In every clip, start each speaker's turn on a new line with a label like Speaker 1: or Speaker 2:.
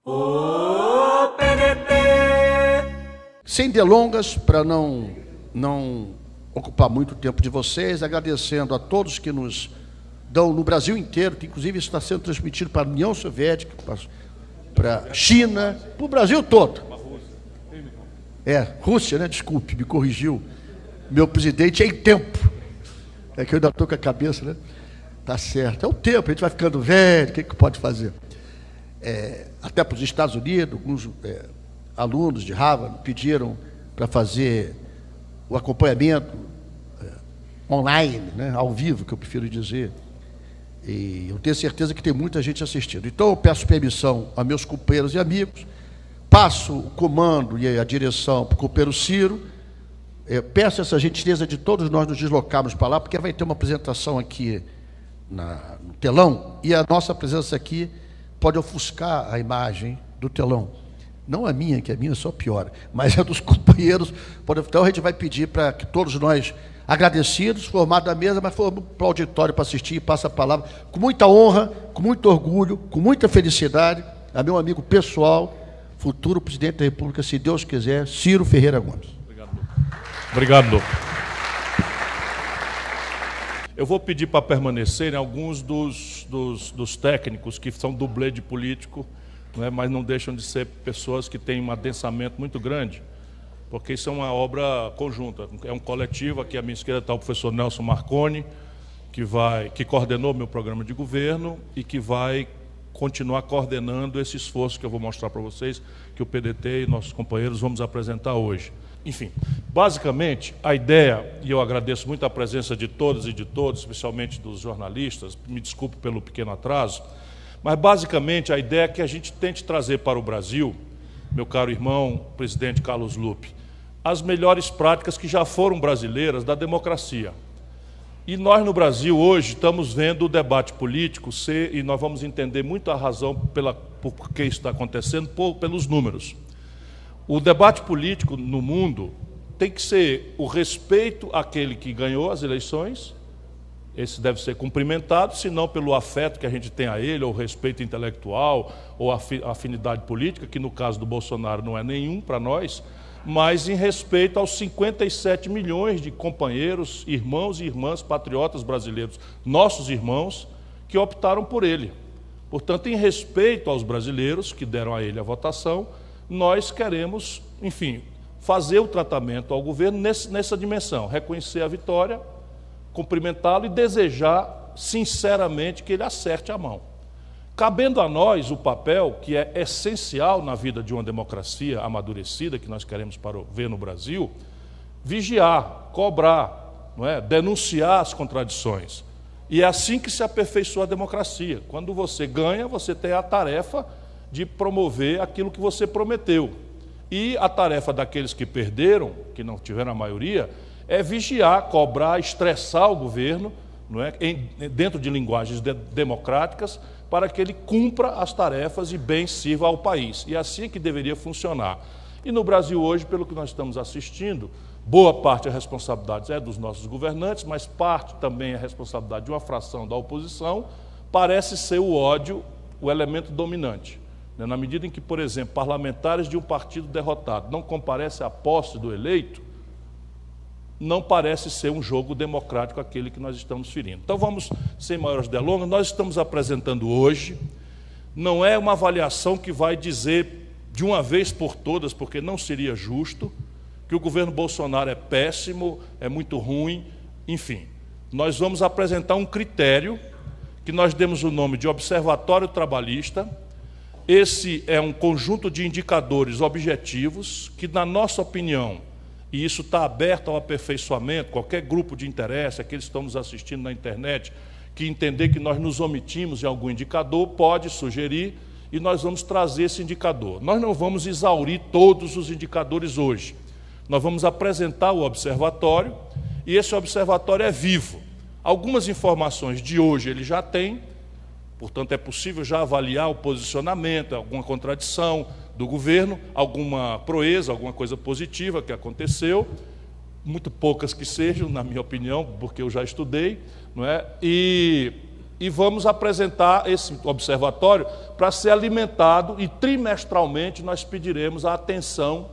Speaker 1: O PDT.
Speaker 2: Sem delongas, para não ocupar muito tempo de vocês, agradecendo a todos que nos dão no Brasil inteiro, que inclusive isso está sendo transmitido para a União Soviética, para a China, para o Brasil todo. Rússia, né? Desculpe, me corrigiu meu presidente em tempo. É que eu ainda estou com a cabeça, né? Tá certo. É o tempo, a gente vai ficando velho, o que pode fazer? Até para os Estados Unidos, alguns alunos de Harvard pediram para fazer o acompanhamento online, né? Ao vivo, que eu prefiro dizer. E eu tenho certeza que tem muita gente assistindo. Então, eu peço permissão a meus companheiros e amigos, passo o comando e a direção para o companheiro Ciro, peço essa gentileza de todos nós nos deslocarmos para lá, porque vai ter uma apresentação aqui no telão, e a nossa presença aqui pode ofuscar a imagem do telão. Não a minha, que a minha só piora, mas a dos companheiros. Então, a gente vai pedir para que todos nós, agradecidos, formados da mesa, mas formos para o auditório para assistir, e passa a palavra, com muita honra, com muito orgulho, com muita felicidade, a meu amigo pessoal, futuro presidente da República, se Deus quiser, Ciro Ferreira Gomes.
Speaker 3: Obrigado, doutor. Eu vou pedir para permanecerem alguns dos técnicos que são dublê de político, né, mas não deixam de ser pessoas que têm um adensamento muito grande, porque isso é uma obra conjunta, é um coletivo. Aqui à minha esquerda está o professor Nelson Marconi, que coordenou meu programa de governo e que vai continuar coordenando esse esforço que eu vou mostrar para vocês, que o PDT e nossos companheiros vamos apresentar hoje. Enfim, basicamente, a ideia, e eu agradeço muito a presença de todas e de todos, especialmente dos jornalistas, me desculpe pelo pequeno atraso, mas basicamente a ideia é que a gente tente trazer para o Brasil, meu caro irmão, presidente Carlos Lupe, as melhores práticas que já foram brasileiras da democracia. E nós no Brasil hoje estamos vendo o debate político e nós vamos entender muito a razão por que isso está acontecendo pelos números. O debate político no mundo tem que ser o respeito àquele que ganhou as eleições, esse deve ser cumprimentado, se não pelo afeto que a gente tem a ele, ou respeito intelectual, ou afinidade política, que no caso do Bolsonaro não é nenhum para nós, mas em respeito aos 57 milhões de companheiros, irmãos e irmãs patriotas brasileiros, nossos irmãos, que optaram por ele. Portanto, em respeito aos brasileiros que deram a ele a votação, nós queremos, enfim, fazer o tratamento ao governo nessa dimensão, reconhecer a vitória, cumprimentá-lo e desejar sinceramente que ele acerte a mão. Cabendo a nós o papel que é essencial na vida de uma democracia amadurecida, que nós queremos ver no Brasil, vigiar, cobrar, não é? Denunciar as contradições. E é assim que se aperfeiçoa a democracia. Quando você ganha, você tem a tarefa de promover aquilo que você prometeu. E a tarefa daqueles que perderam, que não tiveram a maioria, é vigiar, cobrar, estressar o governo, não é? Dentro de linguagens democráticas, para que ele cumpra as tarefas e bem sirva ao país. E assim é que deveria funcionar. E no Brasil hoje, pelo que nós estamos assistindo, boa parte da responsabilidade é dos nossos governantes, mas parte também é a responsabilidade de uma fração da oposição, parece ser o ódio o elemento dominante. Na medida em que, por exemplo, parlamentares de um partido derrotado não comparecem à posse do eleito, não parece ser um jogo democrático aquele que nós estamos ferindo. Então vamos, sem maiores delongas, nós estamos apresentando hoje, não é uma avaliação que vai dizer de uma vez por todas, porque não seria justo, que o governo Bolsonaro é péssimo, é muito ruim, enfim. Nós vamos apresentar um critério que nós demos o nome de Observatório Trabalhista. Esse é um conjunto de indicadores objetivos que, na nossa opinião, e isso está aberto ao aperfeiçoamento, qualquer grupo de interesse, aqueles que estão nos assistindo na internet, que entender que nós nos omitimos em algum indicador, pode sugerir, e nós vamos trazer esse indicador. Nós não vamos exaurir todos os indicadores hoje. Nós vamos apresentar o observatório, e esse observatório é vivo. Algumas informações de hoje ele já tem, portanto é possível já avaliar o posicionamento, alguma contradição do governo, alguma proeza, alguma coisa positiva que aconteceu, muito poucas que sejam, na minha opinião, porque eu já estudei, não é? E e vamos apresentar esse observatório para ser alimentado, e trimestralmente nós pediremos a atenção,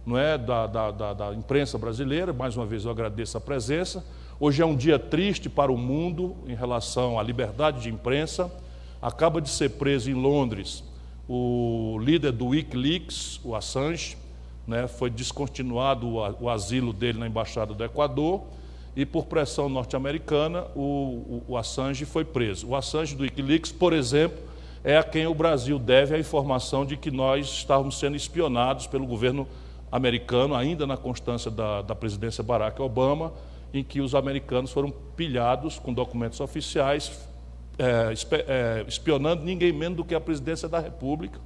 Speaker 3: não é, da imprensa brasileira. Mais uma vez eu agradeço a presença. Hoje é um dia triste para o mundo em relação à liberdade de imprensa. Acaba de ser preso em Londres o líder do Wikileaks, o Assange, né? Foi descontinuado o asilo dele na Embaixada do Equador, e por pressão norte-americana o Assange foi preso. O Assange do Wikileaks, por exemplo, é a quem o Brasil deve a informação de que nós estávamos sendo espionados pelo governo americano, ainda na constância da presidência Barack Obama, em que os americanos foram pilhados com documentos oficiais, espionando ninguém menos do que a presidência da República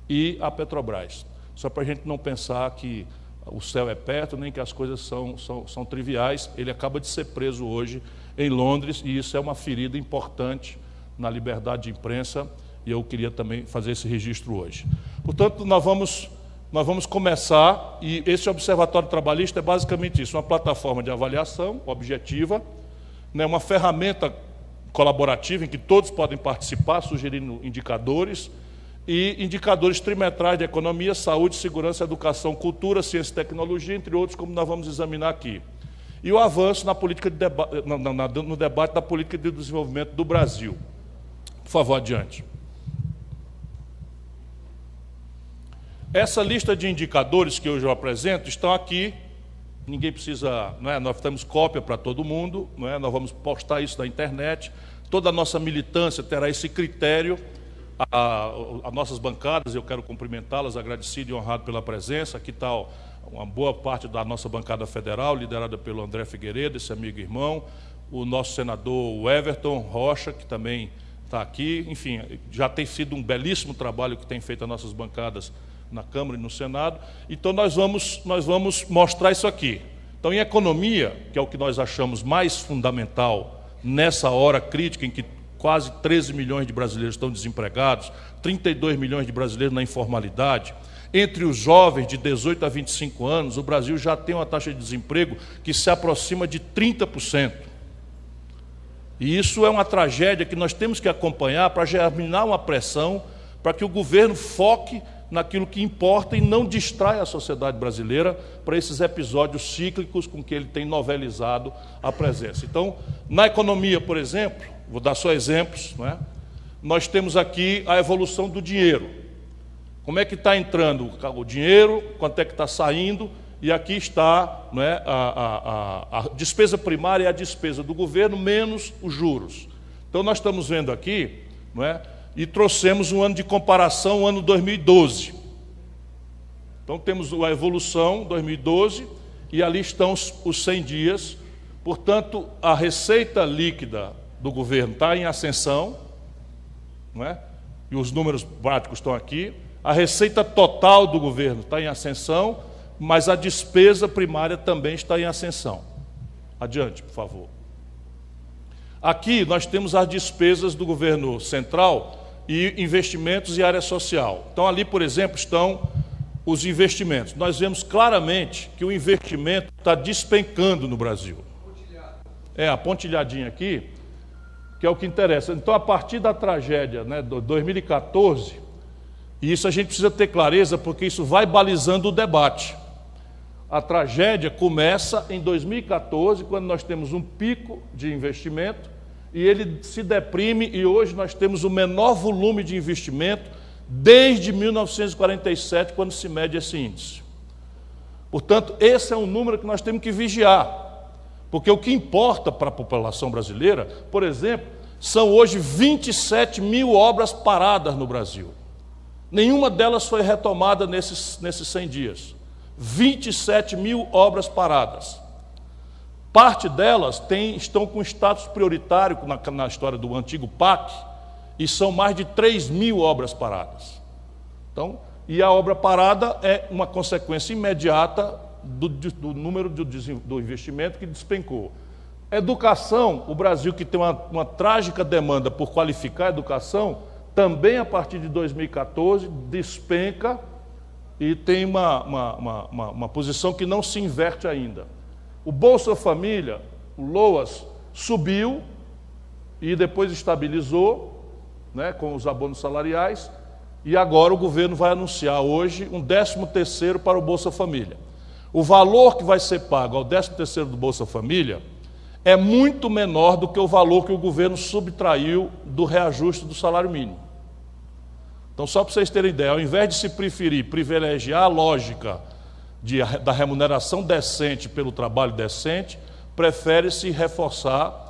Speaker 3: e a Petrobras. Só para a gente não pensar que o céu é perto, nem que as coisas são triviais. Ele acaba de ser preso hoje em Londres, e isso é uma ferida importante na liberdade de imprensa, e eu queria também fazer esse registro hoje. Portanto, nós vamos começar, e esse Observatório Trabalhista é basicamente isso, uma plataforma de avaliação objetiva, né, uma ferramenta colaborativa em que todos podem participar, sugerindo indicadores, e indicadores trimestrais de economia, saúde, segurança, educação, cultura, ciência e tecnologia, entre outros, como nós vamos examinar aqui. E o avanço na política no debate da política de desenvolvimento do Brasil. Por favor, adiante. Essa lista de indicadores que hoje eu apresento estão aqui. Ninguém precisa, não é? Nós temos cópia para todo mundo, não é? Nós vamos postar isso na internet. Toda a nossa militância terá esse critério. As nossas bancadas, eu quero cumprimentá-las, agradecido e honrado pela presença. Aqui está uma boa parte da nossa bancada federal, liderada pelo André Figueiredo, esse amigo e irmão, o nosso senador Everton Rocha, que também está aqui. Enfim, já tem sido um belíssimo trabalho que tem feito as nossas bancadas na Câmara e no Senado. Então nós vamos mostrar isso aqui. Então, em economia, que é o que nós achamos mais fundamental nessa hora crítica em que quase 13 milhões de brasileiros estão desempregados, 32 milhões de brasileiros na informalidade. Entre os jovens de 18 a 25 anos, o Brasil já tem uma taxa de desemprego que se aproxima de 30%. E isso é uma tragédia que nós temos que acompanhar para germinar uma pressão para que o governo foque naquilo que importa e não distraia a sociedade brasileira para esses episódios cíclicos com que ele tem novelizado a presença. Então, na economia, por exemplo, vou dar só exemplos, não é? Nós temos aqui a evolução do dinheiro. Como é que está entrando o dinheiro, quanto é que está saindo, e aqui está, não é, a despesa primária e a despesa do governo, menos os juros. Então, nós estamos vendo aqui, não é, e trouxemos um ano de comparação, o ano 2012. Então, temos a evolução, 2012, e ali estão os 100 dias. Portanto, a receita líquida do governo está em ascensão, não é? E os números práticos estão aqui. A receita total do governo está em ascensão, mas a despesa primária também está em ascensão. Adiante, por favor. Aqui nós temos as despesas do governo central e investimentos e área social. Então, ali, por exemplo, estão os investimentos. Nós vemos claramente que o investimento está despencando no Brasil. A pontilhadinha aqui, que é o que interessa. Então, a partir da tragédia, né, de 2014, e isso a gente precisa ter clareza, porque isso vai balizando o debate. A tragédia começa em 2014, quando nós temos um pico de investimento, e ele se deprime, e hoje nós temos o menor volume de investimento desde 1947, quando se mede esse índice. Portanto, esse é um número que nós temos que vigiar. Porque o que importa para a população brasileira, por exemplo, são hoje 27 mil obras paradas no Brasil. Nenhuma delas foi retomada nesses 100 dias. 27 mil obras paradas. Parte delas estão com status prioritário na história do antigo PAC, e são mais de 3 mil obras paradas. Então, e a obra parada é uma consequência imediata do número do investimento que despencou. Educação, o Brasil, que tem uma trágica demanda por qualificar a educação, também a partir de 2014 despenca e tem uma posição que não se inverte ainda. O Bolsa Família, o LOAS, subiu e depois estabilizou, né, com os abonos salariais, e agora o governo vai anunciar hoje um 13º para o Bolsa Família. O valor que vai ser pago ao 13º do Bolsa Família é muito menor do que o valor que o governo subtraiu do reajuste do salário mínimo. Então, só para vocês terem ideia, ao invés de se privilegiar a lógica da remuneração decente pelo trabalho decente, prefere-se reforçar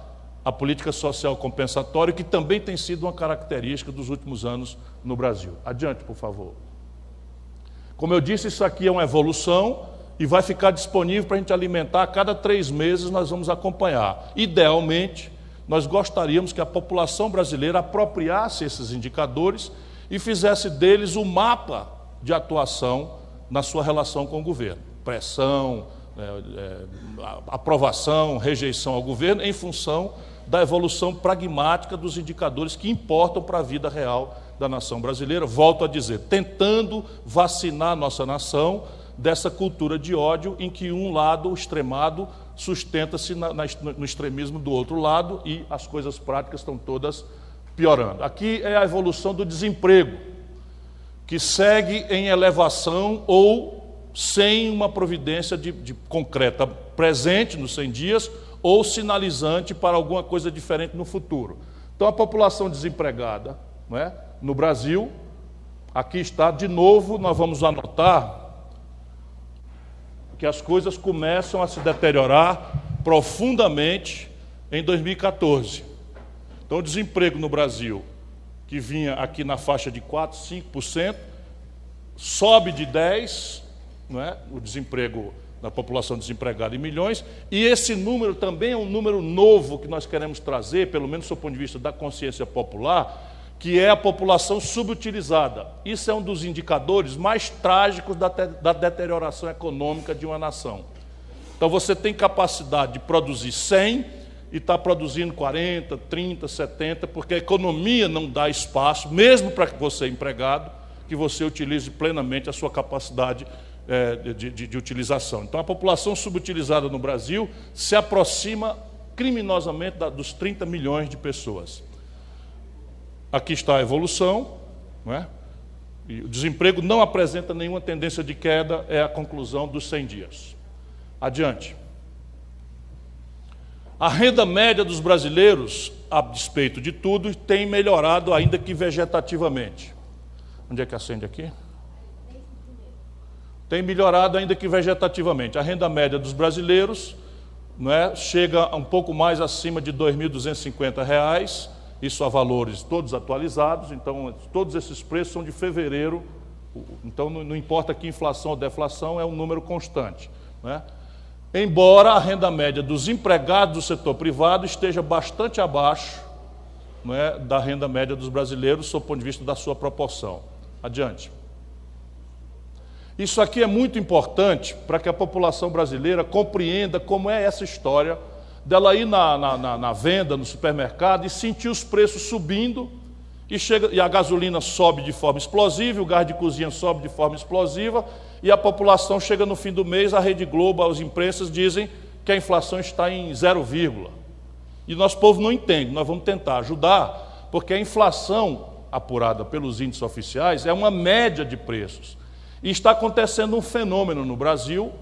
Speaker 3: a política social compensatória, que também tem sido uma característica dos últimos anos no Brasil. Adiante, por favor. Como eu disse, isso aqui é uma evolução e vai ficar disponível para a gente alimentar. A cada 3 meses nós vamos acompanhar. Idealmente, nós gostaríamos que a população brasileira apropriasse esses indicadores e fizesse deles um mapa de atuação na sua relação com o governo. Pressão, aprovação, rejeição ao governo, em função da evolução pragmática dos indicadores que importam para a vida real da nação brasileira. Volto a dizer, tentando vacinar a nossa nação dessa cultura de ódio em que um lado, o extremado, sustenta-se no extremismo do outro lado e as coisas práticas estão todas piorando. Aqui é a evolução do desemprego, que segue em elevação ou sem uma providência de concreta presente nos 100 dias ou sinalizante para alguma coisa diferente no futuro. Então, a população desempregada, não é, no Brasil, aqui está, de novo, nós vamos anotar que as coisas começam a se deteriorar profundamente em 2014. Então, o desemprego no Brasil, que vinha aqui na faixa de 4%, 5%, sobe de 10%, não é? O desemprego da população desempregada em milhões, e esse número também é um número novo que nós queremos trazer, pelo menos do ponto de vista da consciência popular, que é a população subutilizada. Isso é um dos indicadores mais trágicos da deterioração econômica de uma nação. Então, você tem capacidade de produzir 100 e está produzindo 40, 30, 70, porque a economia não dá espaço, mesmo para que você, empregado, que você utilize plenamente a sua capacidade de utilização. Então, a população subutilizada no Brasil se aproxima criminosamente dos 30 milhões de pessoas. Aqui está a evolução, não é? E o desemprego não apresenta nenhuma tendência de queda, é a conclusão dos 100 dias. Adiante. A renda média dos brasileiros, a despeito de tudo, tem melhorado, ainda que vegetativamente. Onde é que acende aqui? Tem melhorado, ainda que vegetativamente. A renda média dos brasileiros, não é, chega a um pouco mais acima de R$ 2.250, isso a valores todos atualizados. Então, todos esses preços são de fevereiro, então não importa que inflação ou deflação, é um número constante, não é? Embora a renda média dos empregados do setor privado esteja bastante abaixo, não é, da renda média dos brasileiros, sob o ponto de vista da sua proporção. Adiante. Isso aqui é muito importante para que a população brasileira compreenda como é essa história dela ir na venda, no supermercado, e sentir os preços subindo, e a gasolina sobe de forma explosiva, o gás de cozinha sobe de forma explosiva, e a população chega no fim do mês, a Rede Globo, as imprensas dizem que a inflação está em 0, e nosso povo não entende. Nós vamos tentar ajudar, porque a inflação apurada pelos índices oficiais é uma média de preços. E está acontecendo um fenômeno no Brasil,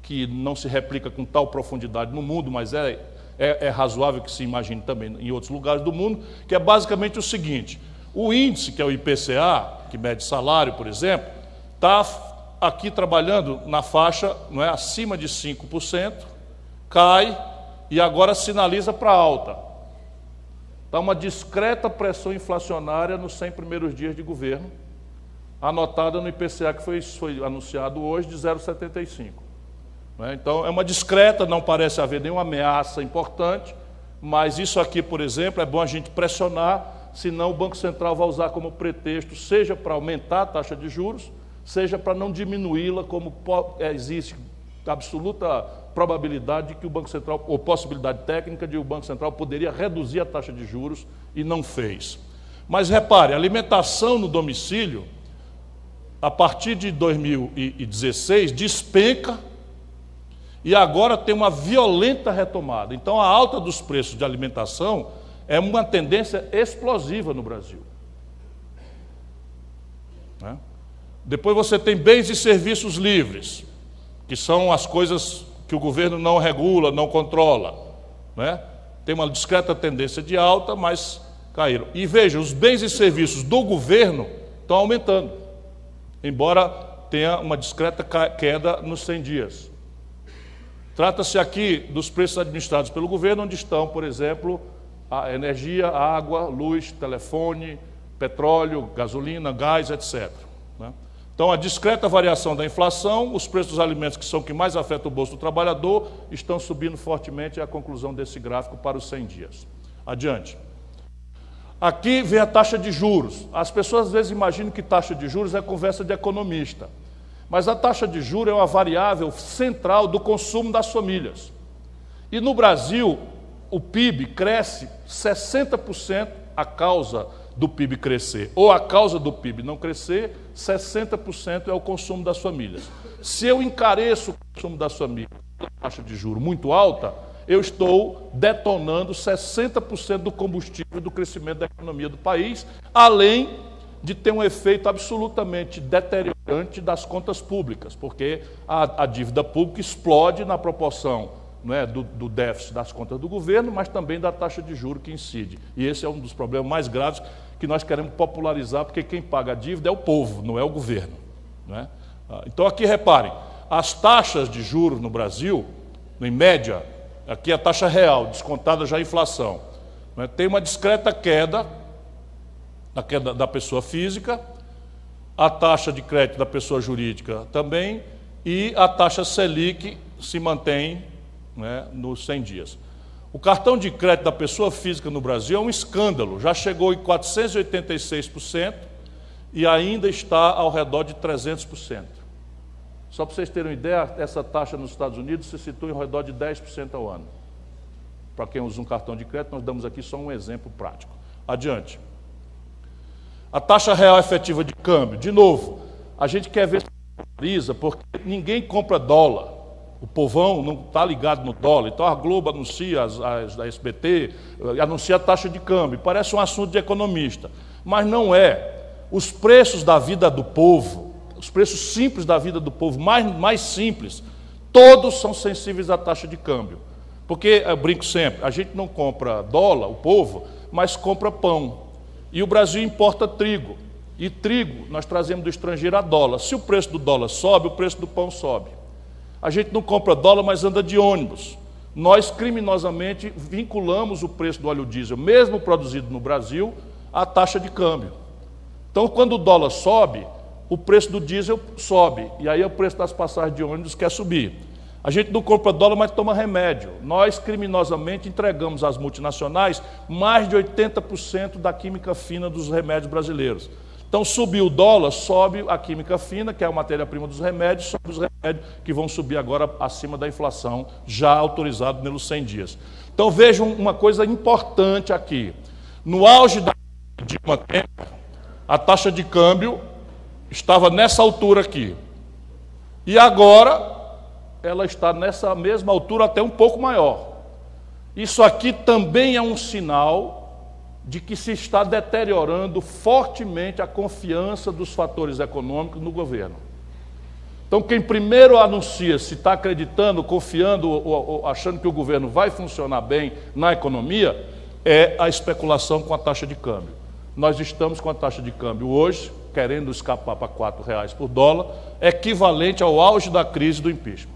Speaker 3: que não se replica com tal profundidade no mundo, mas é razoável que se imagine também em outros lugares do mundo, que é basicamente o seguinte: o índice, que é o IPCA, que mede salário, por exemplo, está aqui trabalhando na faixa, não é, acima de 5%, cai e agora sinaliza para alta. Está uma discreta pressão inflacionária nos 100 primeiros dias de governo, anotada no IPCA que foi anunciado hoje, de 0,75. Então, é uma discreta, não parece haver nenhuma ameaça importante, mas isso aqui, por exemplo, é bom a gente pressionar, senão o Banco Central vai usar como pretexto, seja para aumentar a taxa de juros, seja para não diminuí-la, como existe absoluta probabilidade de que o Banco Central, ou possibilidade técnica de o Banco Central poderia reduzir a taxa de juros e não fez. Mas repare, a alimentação no domicílio, a partir de 2016, despenca e agora tem uma violenta retomada. Então, a alta dos preços de alimentação é uma tendência explosiva no Brasil. Né? Depois você tem bens e serviços livres, que são as coisas que o governo não regula, não controla. Né? Tem uma discreta tendência de alta, mas caíram. E veja, os bens e serviços do governo estão aumentando, embora tenha uma discreta queda nos 100 dias. Trata-se aqui dos preços administrados pelo governo, onde estão, por exemplo, a energia, a água, luz, telefone, petróleo, gasolina, gás, etc. Né? Então, a discreta variação da inflação, os preços dos alimentos, que são o que mais afeta o bolso do trabalhador, estão subindo fortemente, é a conclusão desse gráfico para os 100 dias. Adiante. Aqui vem a taxa de juros. As pessoas às vezes imaginam que taxa de juros é conversa de economista. Mas a taxa de juros é uma variável central do consumo das famílias. E no Brasil, o PIB cresce 60% a causa do PIB crescer, ou a causa do PIB não crescer, 60% é o consumo das famílias. Se eu encareço o consumo das famílias com taxa de juros muito alta, eu estou detonando 60% do combustível do crescimento da economia do país, além de ter um efeito absolutamente deteriorante das contas públicas, porque a dívida pública explode na proporção, não é, do déficit das contas do governo, mas também da taxa de juros que incide. E esse é um dos problemas mais graves que nós queremos popularizar, porque quem paga a dívida é o povo, não é o governo. Não é? Então aqui reparem, as taxas de juros no Brasil, em média, aqui a taxa real, descontada já a inflação, né, tem uma discreta queda, a queda da pessoa física, a taxa de crédito da pessoa jurídica também, e a taxa Selic se mantém, né, nos 100 dias. O cartão de crédito da pessoa física no Brasil é um escândalo, já chegou em 486% e ainda está ao redor de 300%. Só para vocês terem uma ideia, essa taxa nos Estados Unidos se situa ao redor de 10% ao ano. Para quem usa um cartão de crédito, nós damos aqui só um exemplo prático. Adiante. A taxa real efetiva de câmbio, de novo, a gente quer ver se valoriza, porque ninguém compra dólar. O povão não está ligado no dólar. Então a Globo anuncia, a SBT, anuncia a taxa de câmbio. Parece um assunto de economista. Mas não é. Os preços da vida do povo, os preços simples da vida do povo, mais simples, todos são sensíveis à taxa de câmbio. Porque, eu brinco sempre, a gente não compra dólar, o povo, mas compra pão. E o Brasil importa trigo. E trigo nós trazemos do estrangeiro a dólar. Se o preço do dólar sobe, o preço do pão sobe. A gente não compra dólar, mas anda de ônibus. Nós, criminosamente, vinculamos o preço do óleo diesel, mesmo produzido no Brasil, à taxa de câmbio. Então, quando o dólar sobe, o preço do diesel sobe. E aí o preço das passagens de ônibus quer subir. A gente não compra dólar, mas toma remédio. Nós, criminosamente, entregamos às multinacionais mais de 80% da química fina dos remédios brasileiros. Então, subiu o dólar, sobe a química fina, que é a matéria-prima dos remédios, sobe os remédios que vão subir agora acima da inflação, já autorizado nos 100 dias. Então, vejam uma coisa importante aqui. No auge da Dilma Temer, a taxa de câmbio estava nessa altura aqui. E agora ela está nessa mesma altura, até um pouco maior. Isso aqui também é um sinal de que se está deteriorando fortemente a confiança dos fatores econômicos no governo. Então, quem primeiro anuncia se está acreditando, confiando, ou achando que o governo vai funcionar bem na economia, é a especulação com a taxa de câmbio. Nós estamos com a taxa de câmbio hoje, querendo escapar para R$4 por dólar, equivalente ao auge da crise do impeachment.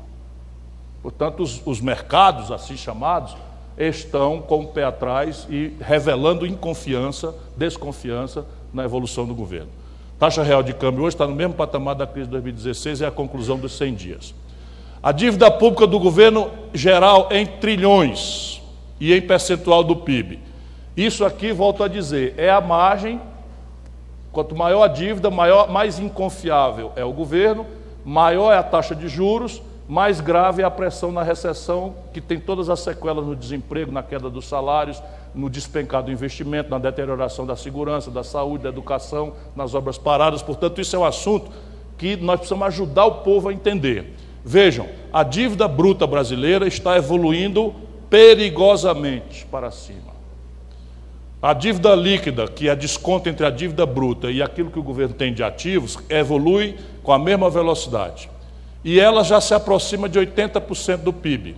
Speaker 3: Portanto, os mercados, assim chamados, estão com o pé atrás e revelando inconfiança, desconfiança na evolução do governo. Taxa real de câmbio hoje está no mesmo patamar da crise de 2016, é a conclusão dos 100 dias. A dívida pública do governo geral em trilhões e em percentual do PIB. Isso aqui, volto a dizer, é a margem. Quanto maior a dívida, mais inconfiável é o governo, maior é a taxa de juros, mais grave é a pressão na recessão, que tem todas as sequelas no desemprego, na queda dos salários, no despencar do investimento, na deterioração da segurança, da saúde, da educação, nas obras paradas. Portanto, isso é um assunto que nós precisamos ajudar o povo a entender. Vejam, a dívida bruta brasileira está evoluindo perigosamente para cima. A dívida líquida, que é desconto entre a dívida bruta e aquilo que o governo tem de ativos, evolui com a mesma velocidade. E ela já se aproxima de 80% do PIB.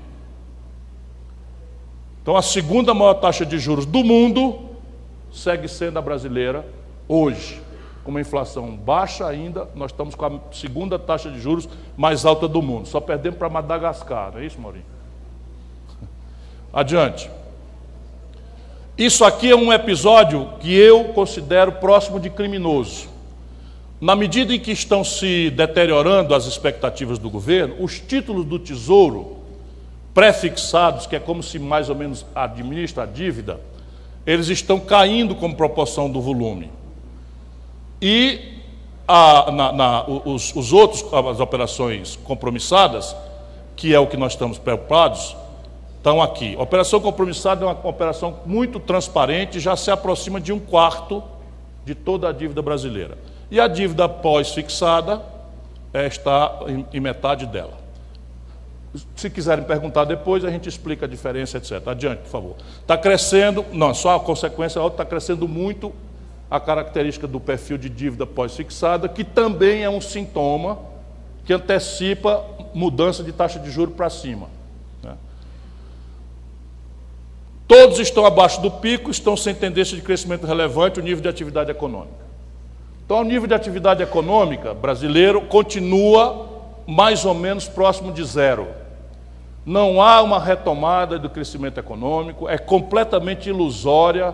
Speaker 3: Então, a segunda maior taxa de juros do mundo segue sendo a brasileira hoje. Com uma inflação baixa ainda, nós estamos com a segunda taxa de juros mais alta do mundo. Só perdemos para Madagascar, não é isso, Maurinho? Adiante. Isso aqui é um episódio que eu considero próximo de criminoso. Na medida em que estão se deteriorando as expectativas do governo, os títulos do Tesouro pré-fixados, que é como se mais ou menos administra a dívida, eles estão caindo como proporção do volume. E os outros, as operações compromissadas, que é o que nós estamos preocupados, estão aqui. A operação compromissada é uma operação muito transparente, já se aproxima de 1/4 de toda a dívida brasileira. E a dívida pós-fixada está em metade dela. Se quiserem perguntar depois, a gente explica a diferença, etc. Adiante, por favor. Está crescendo, não, só a consequência, está crescendo muito a característica do perfil de dívida pós-fixada, que também é um sintoma que antecipa mudança de taxa de juros para cima. Né? Todos estão abaixo do pico, estão sem tendência de crescimento relevante, o nível de atividade econômica. Então, o nível de atividade econômica brasileiro continua mais ou menos próximo de zero. Não há uma retomada do crescimento econômico, é completamente ilusória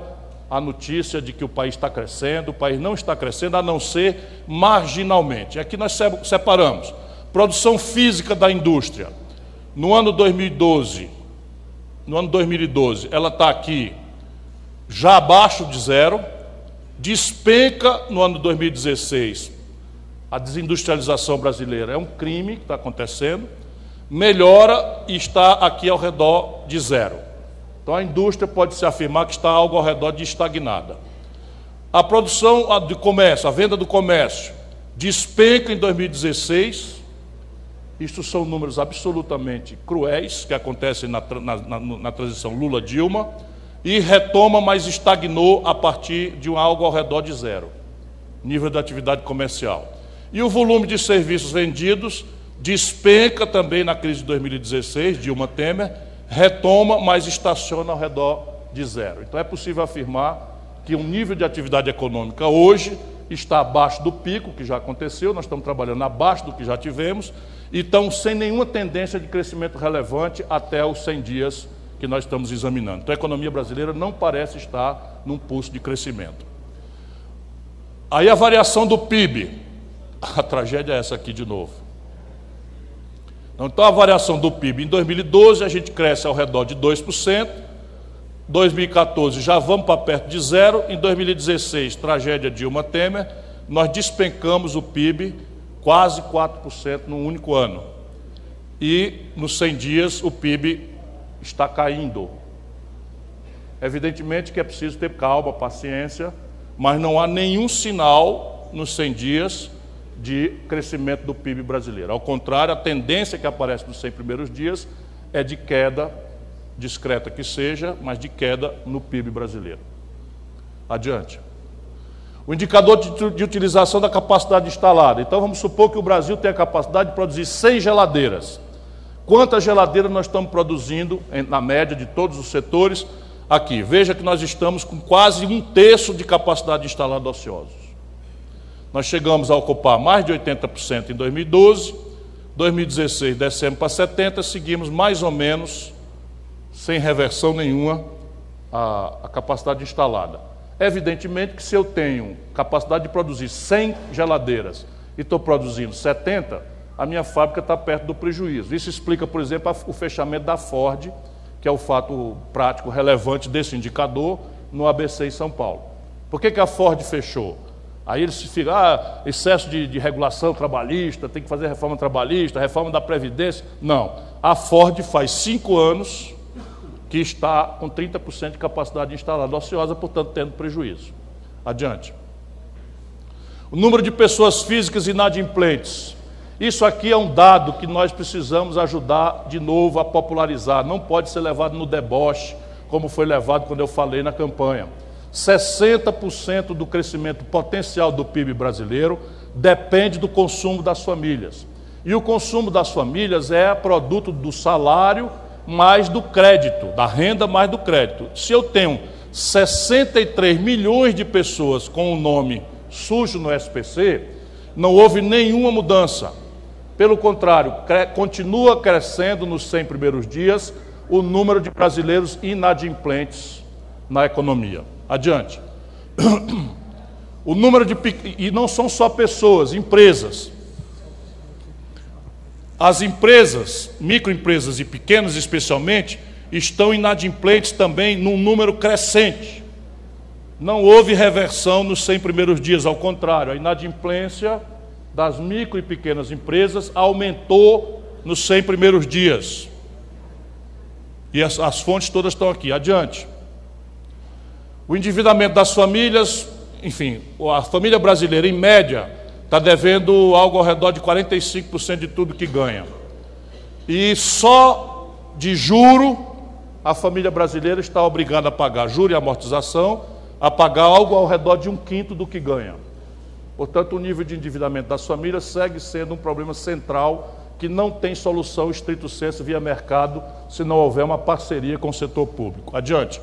Speaker 3: a notícia de que o país está crescendo. O país não está crescendo, a não ser marginalmente. Aqui nós separamos produção física da indústria. No ano 2012, ela está aqui já abaixo de zero, despenca no ano 2016. A desindustrialização brasileira é um crime que está acontecendo, melhora e está aqui ao redor de zero. Então a indústria pode-se afirmar que está algo ao redor de estagnada. A produção de comércio, a venda do comércio, despenca em 2016. Isto são números absolutamente cruéis que acontecem na transição Lula-Dilma, e retoma, mas estagnou a partir de algo ao redor de zero, nível da atividade comercial. E o volume de serviços vendidos despenca também na crise de 2016, Dilma Temer, retoma, mas estaciona ao redor de zero. Então é possível afirmar que o nível de atividade econômica hoje está abaixo do pico, que já aconteceu, nós estamos trabalhando abaixo do que já tivemos, e estamos sem nenhuma tendência de crescimento relevante até os 100 dias que nós estamos examinando. Então a economia brasileira não parece estar num pulso de crescimento. Aí a variação do PIB, a tragédia é essa aqui de novo. Então a variação do PIB em 2012 a gente cresce ao redor de 2%, 2014 já vamos para perto de zero, em 2016, tragédia Dilma Temer, nós despencamos o PIB quase 4% num único ano. E nos 100 dias o PIB está caindo. Evidentemente que é preciso ter calma, paciência, mas não há nenhum sinal nos 100 dias de crescimento do PIB brasileiro. Ao contrário, a tendência que aparece nos 100 primeiros dias é de queda, discreta que seja, mas de queda no PIB brasileiro. Adiante. O indicador de utilização da capacidade instalada. Então, vamos supor que o Brasil tem a capacidade de produzir 100 geladeiras. Quantas geladeiras nós estamos produzindo, na média de todos os setores? Aqui, veja que nós estamos com quase 1/3 de capacidade instalada ociosos. Nós chegamos a ocupar mais de 80% em 2012, 2016 descemos para 70%, seguimos mais ou menos, sem reversão nenhuma, a capacidade instalada. Evidentemente que se eu tenho capacidade de produzir 100 geladeiras e estou produzindo 70, a minha fábrica está perto do prejuízo. Isso explica, por exemplo, o fechamento da Ford, que é o fato prático relevante desse indicador no ABC em São Paulo. Por que a Ford fechou? Aí eles ficam, excesso de regulação trabalhista, tem que fazer reforma trabalhista, reforma da Previdência. Não, a Ford faz 5 anos que está com 30% de capacidade instalada ociosa, portanto tendo prejuízo. Adiante. O número de pessoas físicas inadimplentes. Isso aqui é um dado que nós precisamos ajudar de novo a popularizar. Não pode ser levado no deboche, como foi levado quando eu falei na campanha. 60% do crescimento potencial do PIB brasileiro depende do consumo das famílias. E o consumo das famílias é produto do salário mais do crédito, da renda mais do crédito. Se eu tenho 63 milhões de pessoas com o nome sujo no SPC, não houve nenhuma mudança. Pelo contrário, continua crescendo nos 100 primeiros dias o número de brasileiros inadimplentes na economia. Adiante. O número de... E não são só pessoas, empresas. As empresas, microempresas e pequenas especialmente, estão inadimplentes também num número crescente. Não houve reversão nos 100 primeiros dias, ao contrário, a inadimplência das micro e pequenas empresas aumentou nos 100 primeiros dias. E as fontes todas estão aqui. Adiante. O endividamento das famílias, enfim, a família brasileira, em média, está devendo algo ao redor de 45% de tudo que ganha. E só de juro, a família brasileira está obrigada a pagar juro e amortização, a pagar algo ao redor de 1/5 do que ganha. Portanto, o nível de endividamento das famílias segue sendo um problema central que não tem solução estrito sensu via mercado se não houver uma parceria com o setor público. Adiante.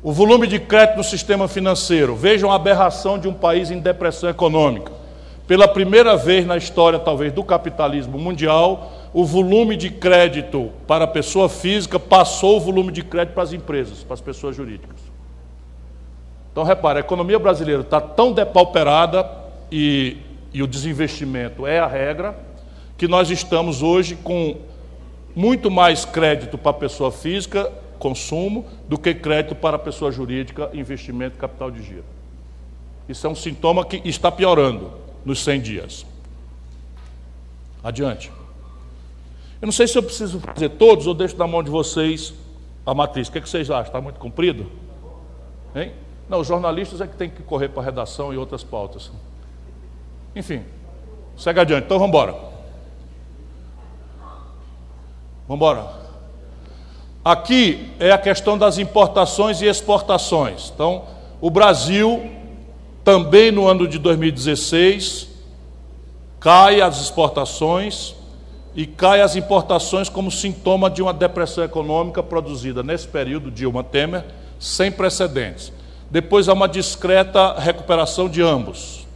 Speaker 3: O volume de crédito no sistema financeiro. Vejam a aberração de um país em depressão econômica. Pela primeira vez na história, talvez, do capitalismo mundial, o volume de crédito para a pessoa física passou o volume de crédito para as empresas, para as pessoas jurídicas. Então, repare, a economia brasileira está tão depauperada e o desinvestimento é a regra, que nós estamos hoje com muito mais crédito para a pessoa física, consumo, do que crédito para a pessoa jurídica, investimento e capital de giro. Isso é um sintoma que está piorando nos 100 dias. Adiante. Eu não sei se eu preciso fazer todos ou deixo na mão de vocês a matriz. O que vocês acham? Está muito comprido? Hein? Não, os jornalistas é que tem que correr para a redação e outras pautas. Enfim, segue adiante. Então, vamos embora. Vamos embora. Aqui é a questão das importações e exportações. Então, o Brasil, também no ano de 2016, cai as exportações e cai as importações como sintoma de uma depressão econômica produzida nesse período Dilma-Temer, sem precedentes. Depois há uma discreta recuperação de ambos.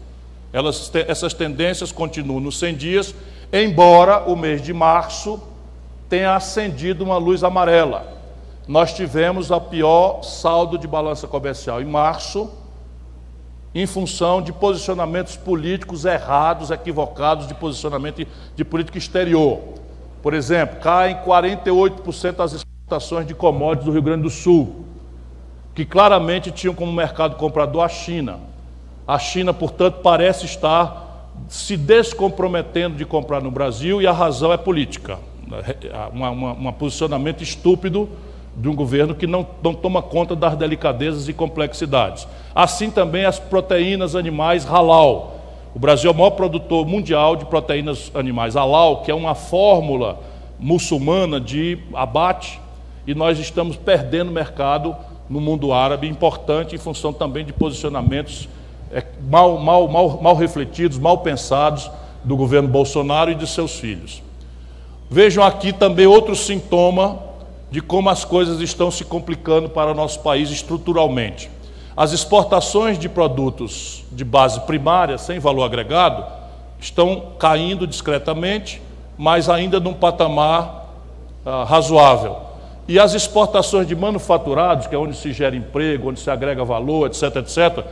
Speaker 3: Essas tendências continuam nos 100 dias, embora o mês de março tenha acendido uma luz amarela. Nós tivemos a pior saldo de balança comercial em março, em função de posicionamentos políticos errados, equivocados, de posicionamento de política exterior. Por exemplo, caem 48% as exportações de commodities do Rio Grande do Sul, que claramente tinham como mercado comprador a China. A China, portanto, parece estar se descomprometendo de comprar no Brasil e a razão é política. Um posicionamento estúpido de um governo que não toma conta das delicadezas e complexidades. Assim também as proteínas animais halal. O Brasil é o maior produtor mundial de proteínas animais halal, que é uma fórmula muçulmana de abate, e nós estamos perdendo mercado no mundo árabe, importante em função também de posicionamentos mal refletidos, mal pensados do governo Bolsonaro e de seus filhos. Vejam aqui também outro sintoma de como as coisas estão se complicando para o nosso país estruturalmente. As exportações de produtos de base primária, sem valor agregado, estão caindo discretamente, mas ainda num patamar razoável. E as exportações de manufaturados, que é onde se gera emprego, onde se agrega valor, etc., etc.,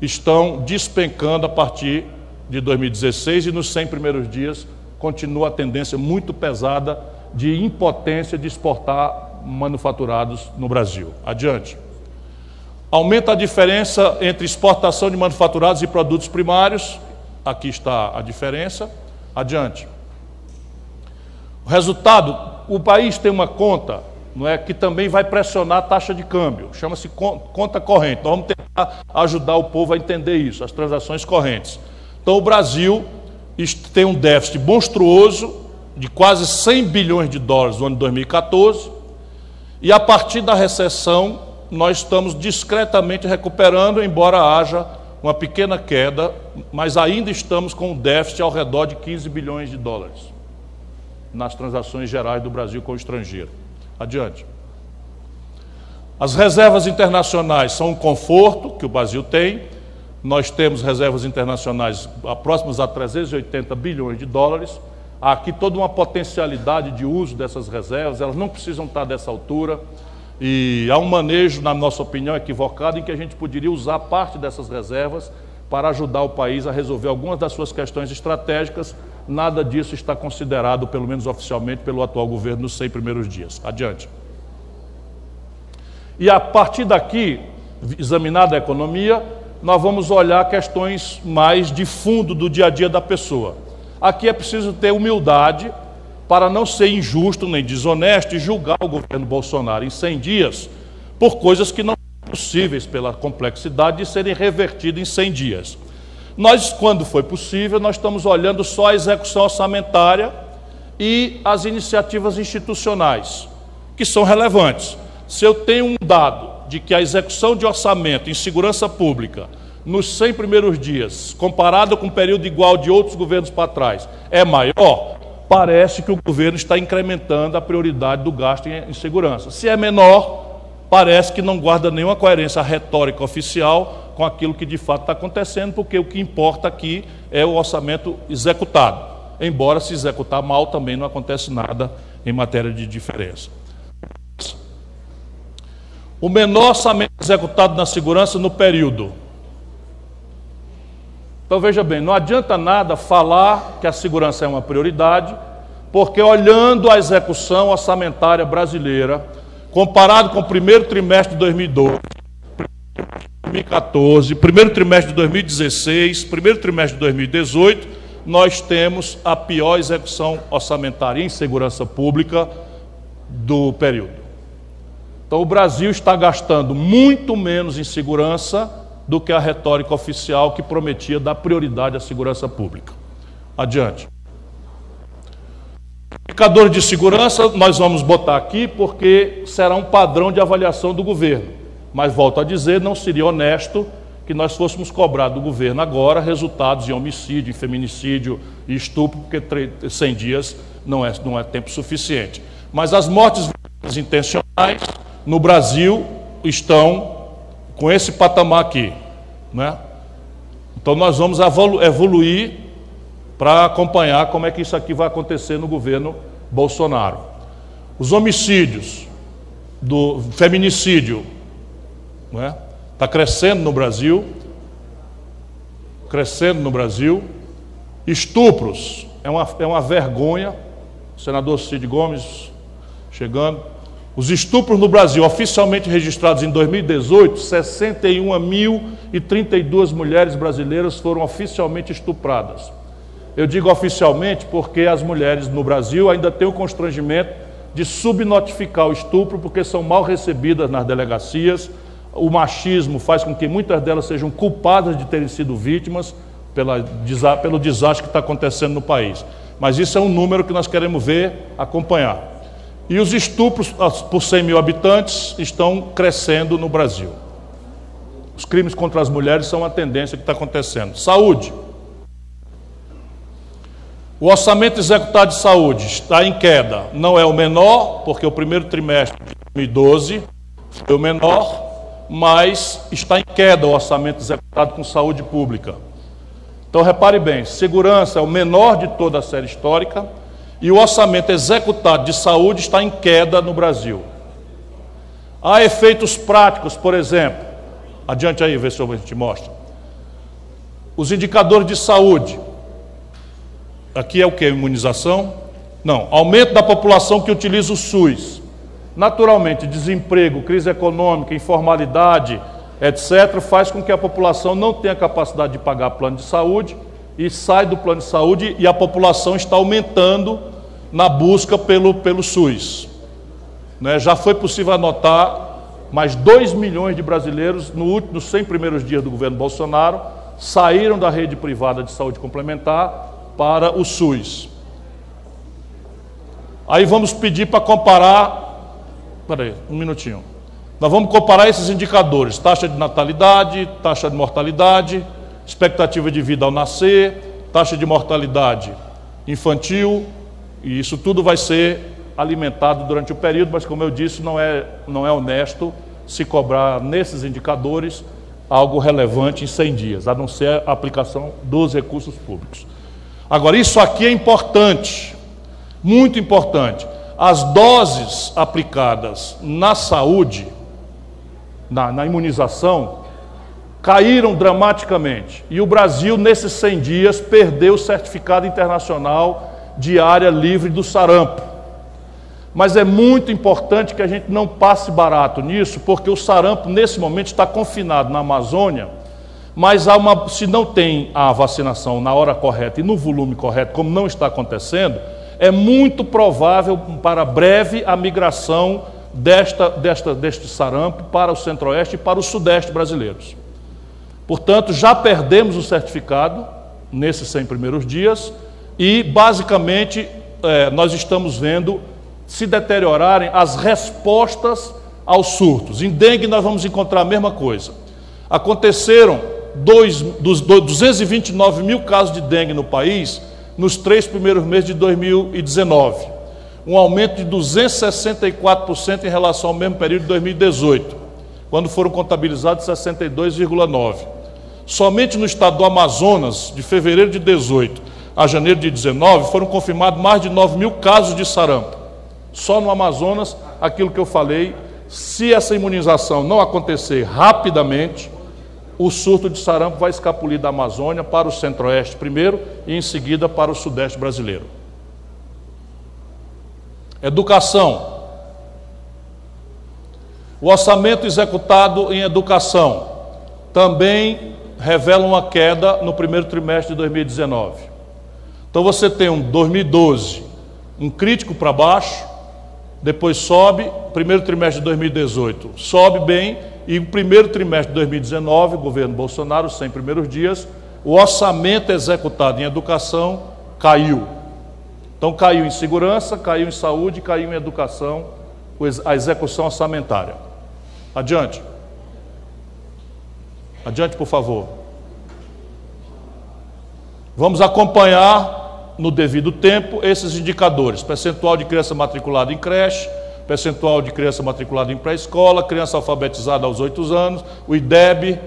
Speaker 3: estão despencando a partir de 2016 e nos 100 primeiros dias continua a tendência muito pesada de impotência de exportar manufaturados no Brasil. Adiante. Aumenta a diferença entre exportação de manufaturados e produtos primários. Aqui está a diferença. Adiante. O resultado, o país tem uma conta, não é, que também vai pressionar a taxa de câmbio. Chama-se conta corrente. Nós vamos tentar ajudar o povo a entender isso, as transações correntes. Então, o Brasil tem um déficit monstruoso de quase 100 bilhões de dólares no ano de 2014, e a partir da recessão nós estamos discretamente recuperando, embora haja uma pequena queda, mas ainda estamos com um déficit ao redor de 15 bilhões de dólares nas transações gerais do Brasil com o estrangeiro. Adiante. As reservas internacionais são um conforto que o Brasil tem. Nós temos reservas internacionais próximas a 380 bilhões de dólares. Há aqui toda uma potencialidade de uso dessas reservas, elas não precisam estar dessa altura. E há um manejo, na nossa opinião, equivocado, em que a gente poderia usar parte dessas reservas para ajudar o país a resolver algumas das suas questões estratégicas. Nada disso está considerado, pelo menos oficialmente, pelo atual governo nos 100 primeiros dias. Adiante. E a partir daqui, examinada a economia, nós vamos olhar questões mais de fundo do dia a dia da pessoa. Aqui é preciso ter humildade para não ser injusto nem desonesto e julgar o governo Bolsonaro em 100 dias por coisas que não são possíveis pela complexidade de serem revertidas em 100 dias. Nós, quando foi possível, nós estamos olhando só a execução orçamentária e as iniciativas institucionais, que são relevantes. Se eu tenho um dado de que a execução de orçamento em segurança pública, nos 100 primeiros dias, comparado com o período igual de outros governos para trás, é maior, parece que o governo está incrementando a prioridade do gasto em segurança. Se é menor, parece que não guarda nenhuma coerência retórica oficial com aquilo que de fato está acontecendo, porque o que importa aqui é o orçamento executado. Embora se executar mal, também não acontece nada em matéria de diferença. O menor orçamento executado na segurança no período. Então, veja bem, não adianta nada falar que a segurança é uma prioridade, porque olhando a execução orçamentária brasileira, comparado com o primeiro trimestre de 2012, 2014, primeiro trimestre de 2016, primeiro trimestre de 2018, nós temos a pior execução orçamentária em segurança pública do período. Então, o Brasil está gastando muito menos em segurança do que a retórica oficial que prometia dar prioridade à segurança pública. Adiante. Indicadores de segurança nós vamos botar aqui porque será um padrão de avaliação do governo. Mas, volto a dizer, não seria honesto que nós fôssemos cobrar do governo agora resultados em homicídio, em feminicídio e estupro, porque 100 dias não é tempo suficiente. Mas as mortes intencionais no Brasil estão com esse patamar aqui, né? Então nós vamos evoluir para acompanhar como é que isso aqui vai acontecer no governo Bolsonaro. Os homicídios, do feminicídio, né? Está crescendo no Brasil, Estupros é uma vergonha. O senador Cid Gomes chegando. Os estupros no Brasil, oficialmente registrados em 2018, 61.032 mulheres brasileiras foram oficialmente estupradas. Eu digo oficialmente porque as mulheres no Brasil ainda têm o constrangimento de subnotificar o estupro, porque são mal recebidas nas delegacias. O machismo faz com que muitas delas sejam culpadas de terem sido vítimas pelo desastre que está acontecendo no país. Mas isso é um número que nós queremos ver, acompanhar. E os estupros por 100 mil habitantes estão crescendo no Brasil. Os crimes contra as mulheres são uma tendência que está acontecendo. Saúde. O orçamento executado de saúde está em queda. Não é o menor, porque o primeiro trimestre de 2012 foi o menor, mas está em queda o orçamento executado com saúde pública. Então, repare bem, segurança é o menor de toda a série histórica e o orçamento executado de saúde está em queda no Brasil. Há efeitos práticos, por exemplo, adiante aí, vê se eu te mostro. Os indicadores de saúde. Aqui é o que? Imunização? Não, aumento da população que utiliza o SUS. Naturalmente, desemprego, crise econômica, informalidade, etc., faz com que a população não tenha capacidade de pagar plano de saúde e sai do plano de saúde e a população está aumentando na busca pelo SUS. Né? Já foi possível anotar mais 2 milhões de brasileiros nos 100 primeiros dias do governo Bolsonaro saíram da rede privada de saúde complementar para o SUS. Aí vamos pedir para comparar. Espera aí, um minutinho. Nós vamos comparar esses indicadores: taxa de natalidade, taxa de mortalidade, expectativa de vida ao nascer, taxa de mortalidade infantil, e isso tudo vai ser alimentado durante o período, mas como eu disse, não é honesto se cobrar nesses indicadores algo relevante em 100 dias, a não ser a aplicação dos recursos públicos. Agora, isso aqui é importante, muito importante. As doses aplicadas na saúde, na imunização, caíram dramaticamente. E o Brasil, nesses 100 dias, perdeu o certificado internacional de área livre do sarampo. Mas é muito importante que a gente não passe barato nisso, porque o sarampo, nesse momento, está confinado na Amazônia, mas se não tem a vacinação na hora correta e no volume correto, como não está acontecendo, é muito provável para breve a migração deste sarampo para o centro-oeste e para o sudeste brasileiros. Portanto, já perdemos o certificado nesses 100 primeiros dias e, basicamente, nós estamos vendo se deteriorarem as respostas aos surtos. Em dengue nós vamos encontrar a mesma coisa. Aconteceram 229 mil casos de dengue no país nos 3 primeiros meses de 2019, um aumento de 264% em relação ao mesmo período de 2018, quando foram contabilizados 62,9%. Somente no estado do Amazonas, de fevereiro de 18 a janeiro de 19, foram confirmados mais de 9 mil casos de sarampo. Só no Amazonas, aquilo que eu falei, se essa imunização não acontecer rapidamente, o surto de sarampo vai escapulir da Amazônia para o centro-oeste primeiro e em seguida para o sudeste brasileiro. Educação. O orçamento executado em educação também revela uma queda no primeiro trimestre de 2019. Então você tem um 2012, um crítico para baixo, depois sobe, primeiro trimestre de 2018 sobe bem, e o primeiro trimestre de 2019, o governo Bolsonaro, os 100 primeiros dias, o orçamento executado em educação caiu. Então caiu em segurança, caiu em saúde, caiu em educação, a execução orçamentária. Adiante. Adiante, por favor. Vamos acompanhar no devido tempo esses indicadores: percentual de criança matriculada em creche, percentual de criança matriculada em pré-escola, criança alfabetizada aos 8 anos, o IDEB,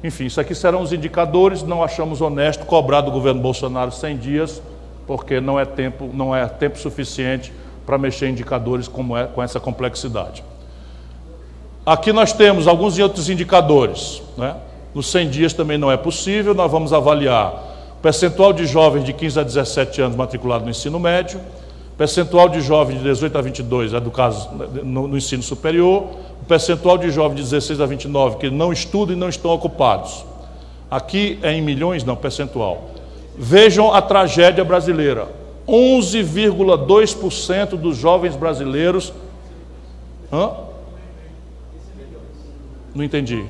Speaker 3: enfim, isso aqui serão os indicadores. Não achamos honesto cobrar do governo Bolsonaro 100 dias, porque não é tempo suficiente para mexer em indicadores com essa complexidade. Aqui nós temos alguns outros indicadores, né? Nos 100 dias também não é possível. Nós vamos avaliar percentual de jovens de 15 a 17 anos matriculados no ensino médio, percentual de jovens de 18 a 22, é do caso no ensino superior, o percentual de jovens de 16 a 29 que não estudam e não estão ocupados. Aqui é em milhões, não, percentual. Vejam a tragédia brasileira: 11,2% dos jovens brasileiros... Hã? Não entendi.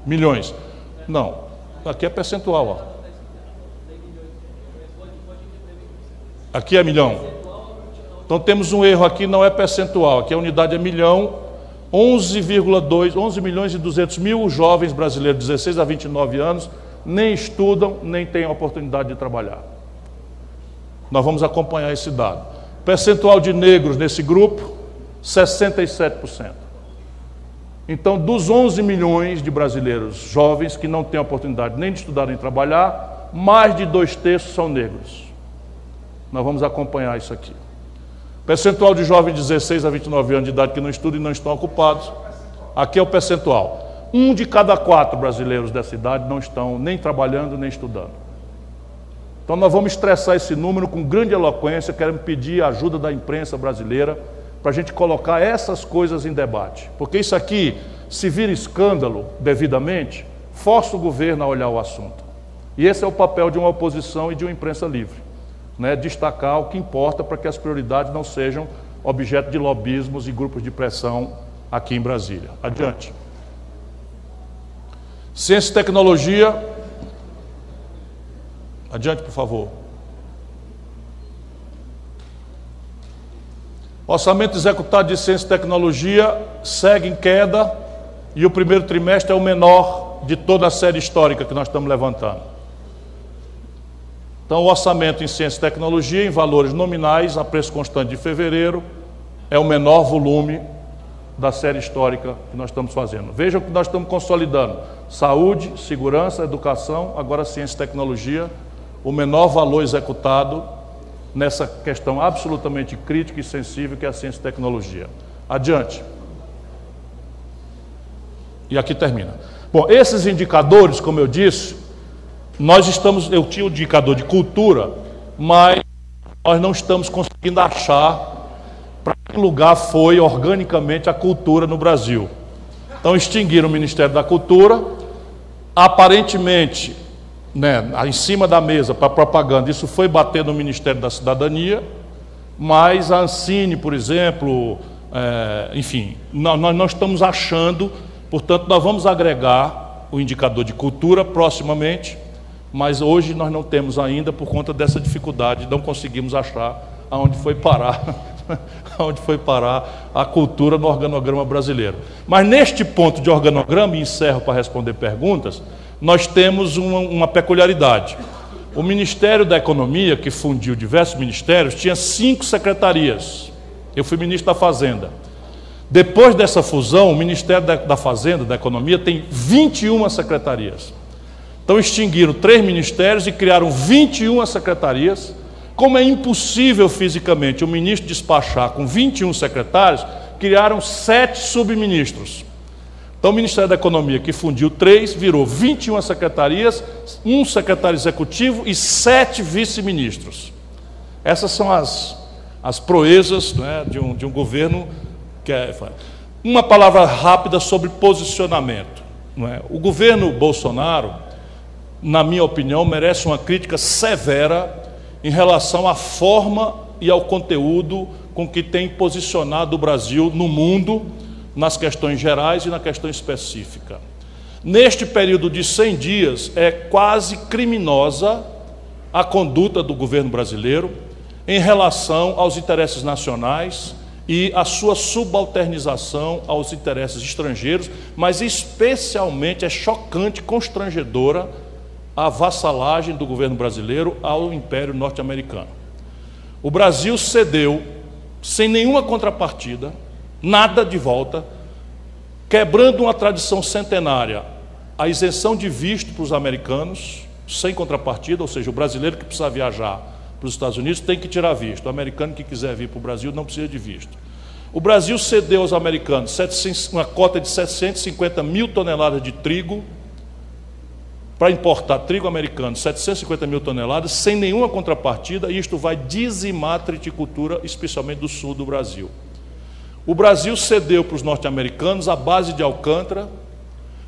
Speaker 3: Milhões. Não. Aqui é percentual, ó. Aqui é milhão. Então temos um erro aqui, não é percentual. Aqui a unidade é milhão. 11 milhões e 200 mil jovens brasileiros de 16 a 29 anos nem estudam, nem têm a oportunidade de trabalhar. Nós vamos acompanhar esse dado. Percentual de negros nesse grupo, 67%. Então, dos 11 milhões de brasileiros jovens que não têm oportunidade nem de estudar nem de trabalhar, mais de 2/3 são negros. Nós vamos acompanhar isso aqui. Percentual de jovens de 16 a 29 anos de idade que não estudam e não estão ocupados. Aqui é o percentual. 1 de cada 4 brasileiros dessa idade não estão nem trabalhando nem estudando. Então nós vamos estressar esse número com grande eloquência. Queremos pedir a ajuda da imprensa brasileira para a gente colocar essas coisas em debate. Porque isso aqui, se vira escândalo devidamente, força o governo a olhar o assunto. E esse é o papel de uma oposição e de uma imprensa livre, né? Destacar o que importa para que as prioridades não sejam objeto de lobismos e grupos de pressão aqui em Brasília. Adiante. Ciência e tecnologia. Adiante, por favor. O orçamento executado de ciência e tecnologia segue em queda e o primeiro trimestre é o menor de toda a série histórica que nós estamos levantando. Então, o orçamento em ciência e tecnologia, em valores nominais, a preço constante de fevereiro, é o menor volume da série histórica que nós estamos fazendo. Vejam que nós estamos consolidando saúde, segurança, educação, agora ciência e tecnologia, o menor valor executado nessa questão absolutamente crítica e sensível que é a ciência e tecnologia. Adiante. E aqui termina. Bom, esses indicadores, como eu disse, eu tinha o indicador de cultura, mas nós não estamos conseguindo achar para que lugar foi organicamente a cultura no Brasil. Então extinguiram o Ministério da Cultura, aparentemente, em cima da mesa para propaganda, isso foi bater no Ministério da Cidadania, mas a Ancine, por exemplo, enfim, nós não estamos achando, portanto nós vamos agregar o indicador de cultura proximamente, mas hoje nós não temos ainda por conta dessa dificuldade, não conseguimos achar aonde foi parar a cultura no organograma brasileiro. Mas neste ponto de organograma, e encerro para responder perguntas, nós temos uma peculiaridade. O Ministério da Economia, que fundiu diversos ministérios, tinha 5 secretarias. Eu fui ministro da Fazenda. Depois dessa fusão, o Ministério da Fazenda, da Economia, tem 21 secretarias. Então extinguiram 3 ministérios e criaram 21 secretarias. Como é impossível fisicamente o ministro despachar com 21 secretários, criaram 7 subministros. Então o Ministério da Economia, que fundiu 3, virou 21 secretarias, 1 secretário executivo e 7 vice-ministros. Essas são as proezas, de um governo que é... Uma palavra rápida sobre posicionamento. O governo Bolsonaro, na minha opinião, merece uma crítica severa em relação à forma e ao conteúdo com que tem posicionado o Brasil no mundo, nas questões gerais e na questão específica. Neste período de 100 dias, é quase criminosa a conduta do governo brasileiro em relação aos interesses nacionais e a sua subalternização aos interesses estrangeiros, mas especialmente é chocante, constrangedora a vassalagem do governo brasileiro ao Império Norte-Americano. O Brasil cedeu, sem nenhuma contrapartida, nada de volta, quebrando uma tradição centenária, a isenção de visto para os americanos, sem contrapartida, ou seja, o brasileiro que precisa viajar para os Estados Unidos tem que tirar visto, o americano que quiser vir para o Brasil não precisa de visto. O Brasil cedeu aos americanos uma cota de 750 mil toneladas de trigo, para importar trigo americano, 750 mil toneladas, sem nenhuma contrapartida, e isto vai dizimar a triticultura, especialmente do sul do Brasil. O Brasil cedeu para os norte-americanos a base de Alcântara,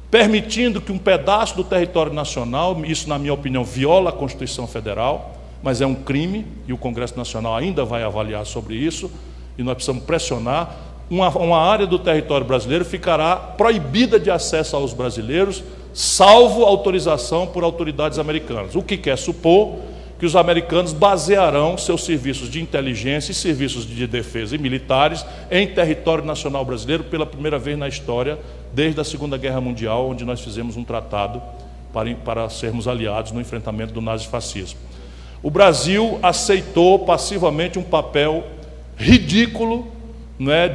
Speaker 3: permitindo que um pedaço do território nacional, isso na minha opinião viola a Constituição Federal, mas é um crime, e o Congresso Nacional ainda vai avaliar sobre isso, e nós precisamos pressionar, uma área do território brasileiro ficará proibida de acesso aos brasileiros, salvo autorização por autoridades americanas, o que quer supor que os americanos basearão seus serviços de inteligência e serviços de defesa e militares em território nacional brasileiro pela primeira vez na história, desde a Segunda Guerra Mundial, onde nós fizemos um tratado para sermos aliados no enfrentamento do nazifascismo. O Brasil aceitou passivamente um papel ridículo,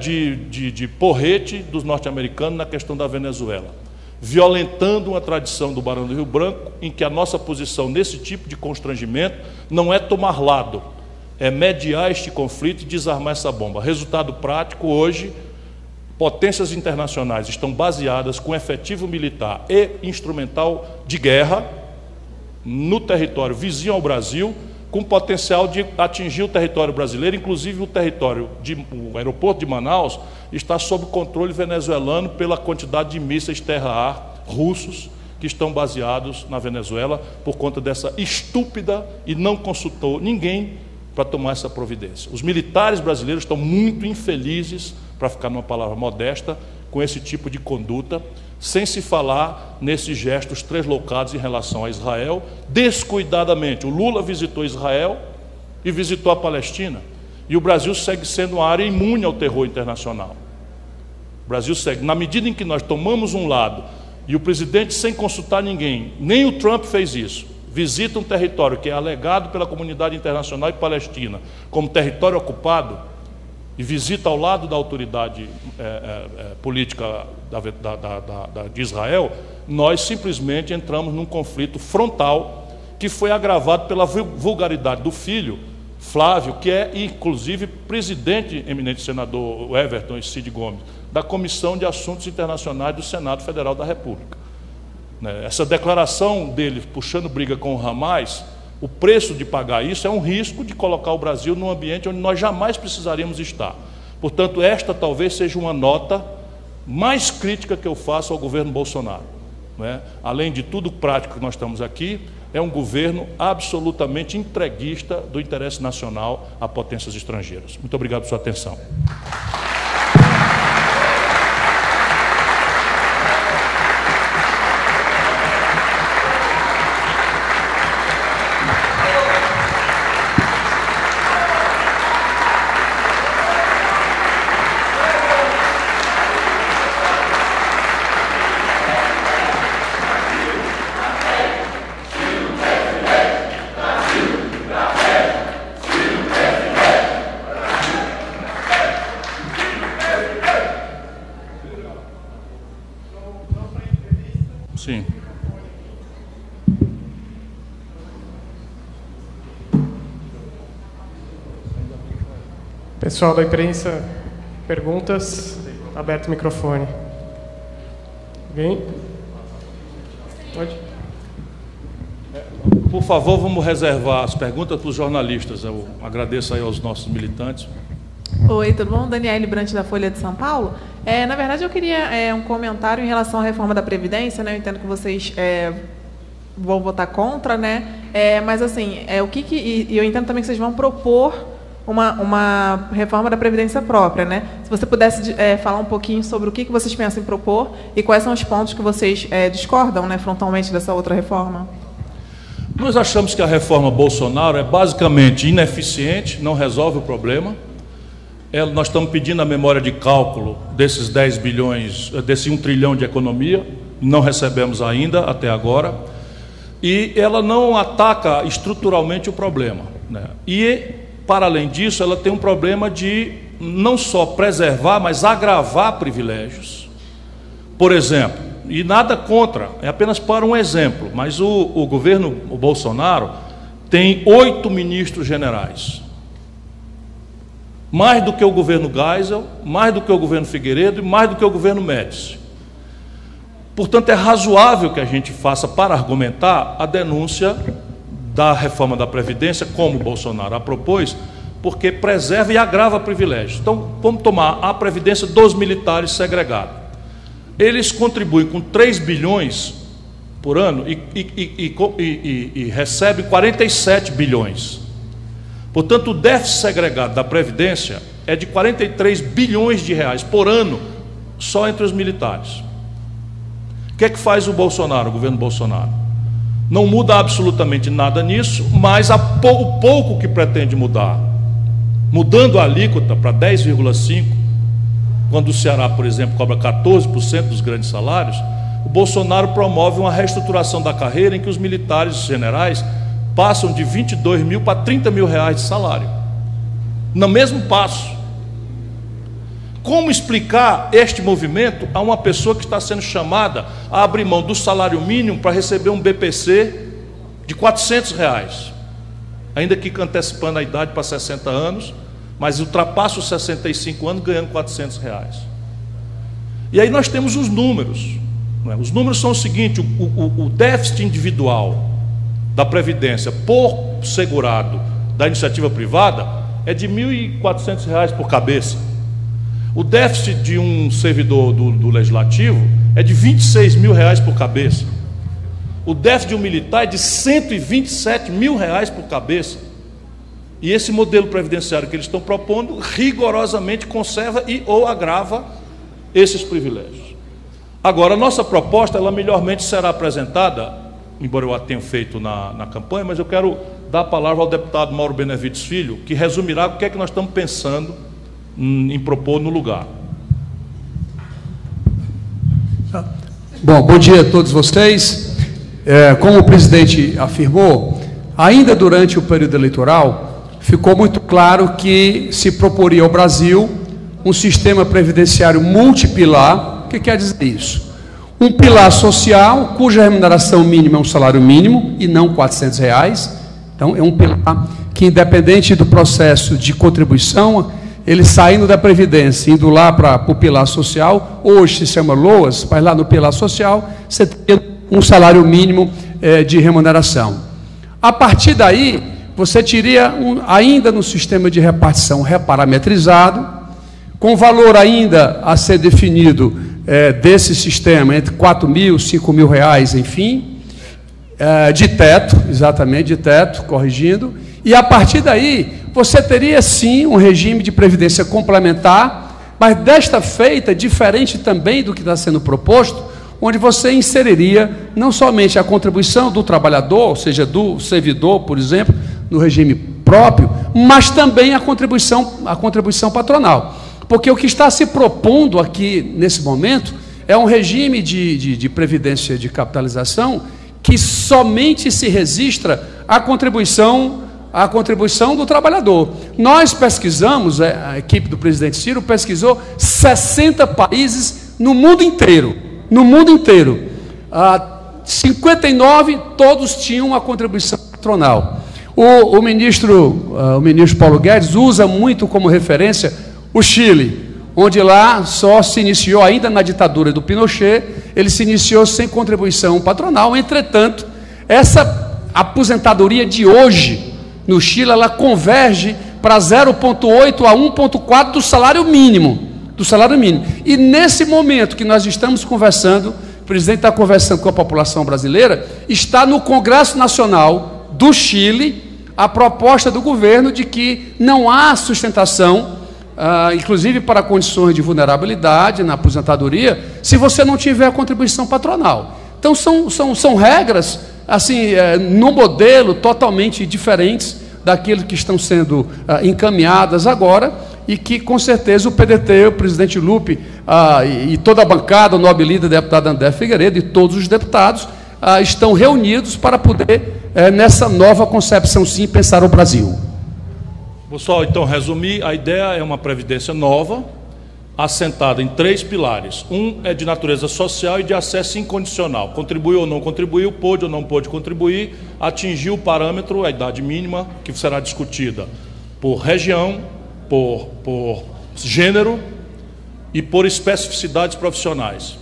Speaker 3: de porrete dos norte-americanos na questão da Venezuela, violentando uma tradição do Barão do Rio Branco, em que a nossa posição nesse tipo de constrangimento não é tomar lado, é mediar este conflito e desarmar essa bomba. Resultado prático, hoje, potências internacionais estão baseadas com efetivo militar e instrumental de guerra no território vizinho ao Brasil, com potencial de atingir o território brasileiro, inclusive o aeroporto de Manaus está sob controle venezuelano pela quantidade de mísseis terra-ar russos que estão baseados na Venezuela por conta dessa estúpida e não consultou ninguém para tomar essa providência. Os militares brasileiros estão muito infelizes, para ficar numa palavra modesta, com esse tipo de conduta, sem se falar nesses gestos translocados em relação a Israel, descuidadamente. O Lula visitou Israel e visitou a Palestina. E o Brasil segue sendo uma área imune ao terror internacional. O Brasil segue, na medida em que nós tomamos um lado, e o presidente, sem consultar ninguém, nem o Trump fez isso, visita um território que é alegado pela comunidade internacional e palestina como território ocupado, e visita ao lado da autoridade política de Israel, nós simplesmente entramos num conflito frontal que foi agravado pela vulgaridade do filho, Flávio, que é inclusive presidente, eminente senador Everton e Cid Gomes, da Comissão de Assuntos Internacionais do Senado Federal da República. Essa declaração dele puxando briga com o Hamas, o preço de pagar isso é um risco de colocar o Brasil num ambiente onde nós jamais precisaríamos estar. Portanto, esta talvez seja uma nota mais crítica que eu faço ao governo Bolsonaro. Além de tudo prático que nós estamos aqui, é um governo absolutamente entreguista do interesse nacional a potências estrangeiras. Muito obrigado por sua atenção. Sim.
Speaker 1: Pessoal da imprensa, perguntas? Aberto o microfone. Alguém? Pode?
Speaker 3: Por favor, vamos reservar as perguntas para os jornalistas. Eu agradeço aí aos nossos militantes.
Speaker 4: Oi, tudo bom? Daniele Brant, da Folha de São Paulo. Na verdade, eu queria um comentário em relação à reforma da Previdência, né? Eu entendo que vocês vão votar contra, né? Mas, assim, eu entendo também que vocês vão propor uma reforma da Previdência própria, né? Se você pudesse falar um pouquinho sobre o que vocês pensam em propor e quais são os pontos que vocês discordam, né, frontalmente dessa outra reforma.
Speaker 3: Nós achamos que a reforma Bolsonaro é basicamente ineficiente, não resolve o problema. Nós estamos pedindo a memória de cálculo desses 10 bilhões, desse 1 trilhão de economia, não recebemos ainda até agora, e ela não ataca estruturalmente o problema, né? E, para além disso, ela tem um problema de não só preservar, mas agravar privilégios. Por exemplo, e nada contra, é apenas para um exemplo, mas o governo Bolsonaro tem 8 ministros generais. Mais do que o governo Geisel, mais do que o governo Figueiredo e mais do que o governo Médici. Portanto, é razoável que a gente faça, para argumentar, a denúncia da reforma da Previdência, como o Bolsonaro a propôs, porque preserva e agrava privilégios. Então, vamos tomar a Previdência dos militares segregada. Eles contribuem com 3 bilhões por ano e recebem 47 bilhões. Portanto, o déficit segregado da Previdência é de 43 bilhões de reais por ano, só entre os militares. O que é que faz o Bolsonaro, o governo Bolsonaro? Não muda absolutamente nada nisso, mas o pouco que pretende mudar, mudando a alíquota para 10,5%, quando o Ceará, por exemplo, cobra 14% dos grandes salários, o Bolsonaro promove uma reestruturação da carreira em que os militares generais passam de 22 mil para 30 mil reais de salário, no mesmo passo. Como explicar este movimento a uma pessoa que está sendo chamada a abrir mão do salário mínimo para receber um BPC de 400 reais, ainda que antecipando a idade para 60 anos, mas ultrapassa os 65 anos ganhando 400 reais. E aí nós temos os números, não é? Os números são o seguinte: o déficit individual da Previdência por segurado da iniciativa privada é de R$ 1.400 por cabeça. O déficit de um servidor do Legislativo é de R$ 26 mil por cabeça. O déficit de um militar é de R$ 127 mil por cabeça. E esse modelo previdenciário que eles estão propondo rigorosamente conserva e ou agrava esses privilégios. Agora, a nossa proposta, ela melhormente será apresentada, embora eu a tenha feito na campanha, mas eu quero dar a palavra ao deputado Mauro Benevides Filho, que resumirá o que é que nós estamos pensando em propor no lugar.
Speaker 5: Bom dia a todos vocês. Como o presidente afirmou, ainda durante o período eleitoral, ficou muito claro que se proporia ao Brasil um sistema previdenciário multipilar. O que quer dizer isso? Um pilar social, cuja remuneração mínima é um salário mínimo e não R$400. Então, é um pilar que, independente do processo de contribuição, ele saindo da Previdência, indo lá para o pilar social, hoje se chama LOAS, mas lá no pilar social, você tem um salário mínimo de remuneração. A partir daí, você teria, ainda no sistema de repartição reparametrizado, com valor ainda a ser definido desse sistema, entre R$4.000 e R$5.000, enfim, de teto, exatamente, de teto, corrigindo, e a partir daí você teria sim um regime de previdência complementar, mas desta feita, diferente também do que está sendo proposto, onde você inseriria não somente a contribuição do trabalhador, ou seja, do servidor, por exemplo, no regime próprio, mas também a contribuição patronal. Porque o que está se propondo aqui, nesse momento, é um regime de previdência de capitalização que somente se registra a contribuição do trabalhador. Nós pesquisamos, a equipe do presidente Ciro pesquisou 60 países no mundo inteiro. 59, todos tinham uma contribuição patronal. O ministro Paulo Guedes usa muito como referência o Chile, onde lá só se iniciou, ainda na ditadura do Pinochet, ele se iniciou sem contribuição patronal. Entretanto, essa aposentadoria de hoje, no Chile, ela converge para 0,8 a 1,4 do salário mínimo. E nesse momento que nós estamos conversando, o presidente está conversando com a população brasileira, está no Congresso Nacional do Chile a proposta do governo de que não há sustentação, inclusive para condições de vulnerabilidade na aposentadoria, se você não tiver a contribuição patronal. Então são regras assim, no modelo totalmente diferentes daquilo que estão sendo encaminhadas agora, e que com certeza o PDT, o presidente Lupe e toda a bancada, o nobre líder, deputado André Figueiredo e todos os deputados estão reunidos para poder, nessa nova concepção sim, pensar o Brasil.
Speaker 3: Vou só então resumir. A ideia é uma previdência nova, assentada em 3 pilares. Um é de natureza social e de acesso incondicional. Contribuiu ou não contribuiu, pôde ou não pôde contribuir, atingiu o parâmetro, a idade mínima, que será discutida por região, por gênero e por especificidades profissionais.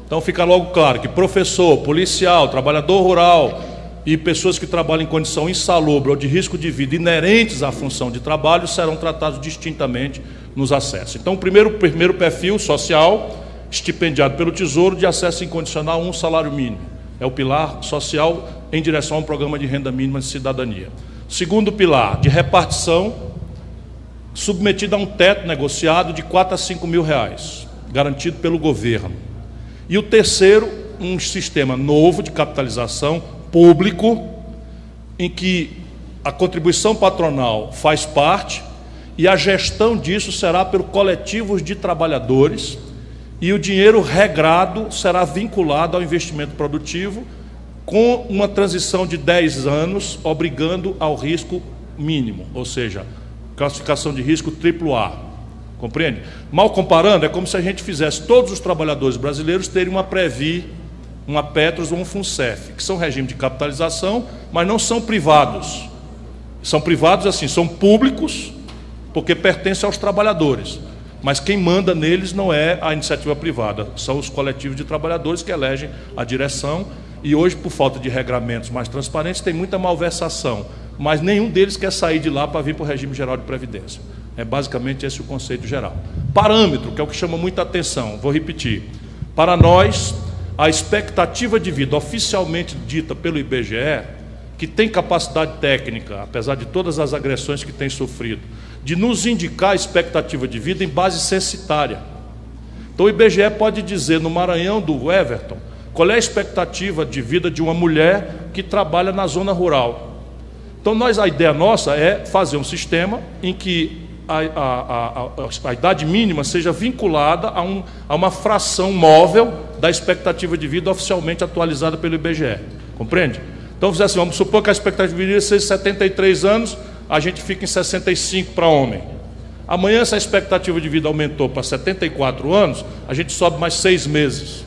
Speaker 3: Então fica logo claro que professor, policial, trabalhador rural e pessoas que trabalham em condição insalubre ou de risco de vida inerentes à função de trabalho serão tratados distintamente nos acessos. Então, o primeiro perfil social, estipendiado pelo Tesouro, de acesso incondicional a um salário mínimo. É o pilar social em direção a um programa de renda mínima de cidadania. Segundo pilar, de repartição, submetido a um teto negociado de R$4.000 a R$5.000, garantido pelo governo. E o terceiro, um sistema novo de capitalização público, em que a contribuição patronal faz parte e a gestão disso será pelo coletivos de trabalhadores, e o dinheiro regrado será vinculado ao investimento produtivo, com uma transição de 10 anos, obrigando ao risco mínimo, ou seja, classificação de risco AAA. Compreende? Mal comparando, é como se a gente fizesse todos os trabalhadores brasileiros terem uma Previ, uma Petros ou um FUNCEF, que são regime de capitalização, mas não são privados. São privados assim, são públicos, porque pertencem aos trabalhadores. Mas quem manda neles não é a iniciativa privada, são os coletivos de trabalhadores que elegem a direção, e hoje, por falta de regramentos mais transparentes, tem muita malversação, mas nenhum deles quer sair de lá para vir para o regime geral de previdência. É basicamente esse o conceito geral. Parâmetro, que é o que chama muita atenção, vou repetir. Para nós, a expectativa de vida oficialmente dita pelo IBGE, que tem capacidade técnica, apesar de todas as agressões que tem sofrido, de nos indicar a expectativa de vida em base censitária. Então o IBGE pode dizer no Maranhão do Everton qual é a expectativa de vida de uma mulher que trabalha na zona rural. Então, a ideia nossa é fazer um sistema em que a idade mínima seja vinculada a uma fração móvel da expectativa de vida oficialmente atualizada pelo IBGE. Compreende? Então, assim, vamos supor que a expectativa de vida seja 73 anos, a gente fica em 65 para homem. Amanhã essa expectativa de vida aumentou para 74 anos, a gente sobe mais 6 meses.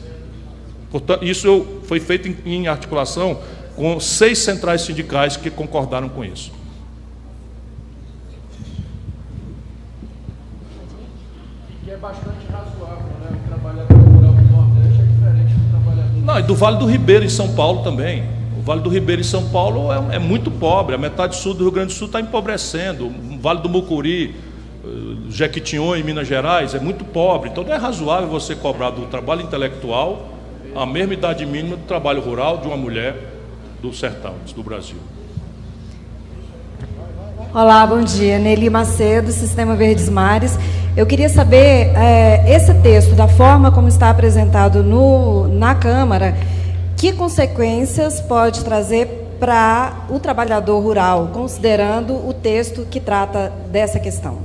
Speaker 3: Portanto, isso foi feito em articulação com 6 centrais sindicais que concordaram com isso.
Speaker 5: E é bastante razoável, né? O trabalhador rural do Nordeste é diferente do trabalhador...
Speaker 3: Não, e do Vale do Ribeira, em São Paulo também. O Vale do Ribeira, em São Paulo, é muito pobre. A metade sul do Rio Grande do Sul está empobrecendo. O Vale do Mucuri, Jequitinhonha, em Minas Gerais, é muito pobre. Então, não é razoável você cobrar do trabalho intelectual a mesma idade mínima do trabalho rural de uma mulher do sertão, do Brasil.
Speaker 6: Olá, bom dia. Nelly Macedo, Sistema Verdes Mares. Eu queria saber, esse texto, da forma como está apresentado na Câmara, que consequências pode trazer para o trabalhador rural, considerando o texto que trata dessa questão?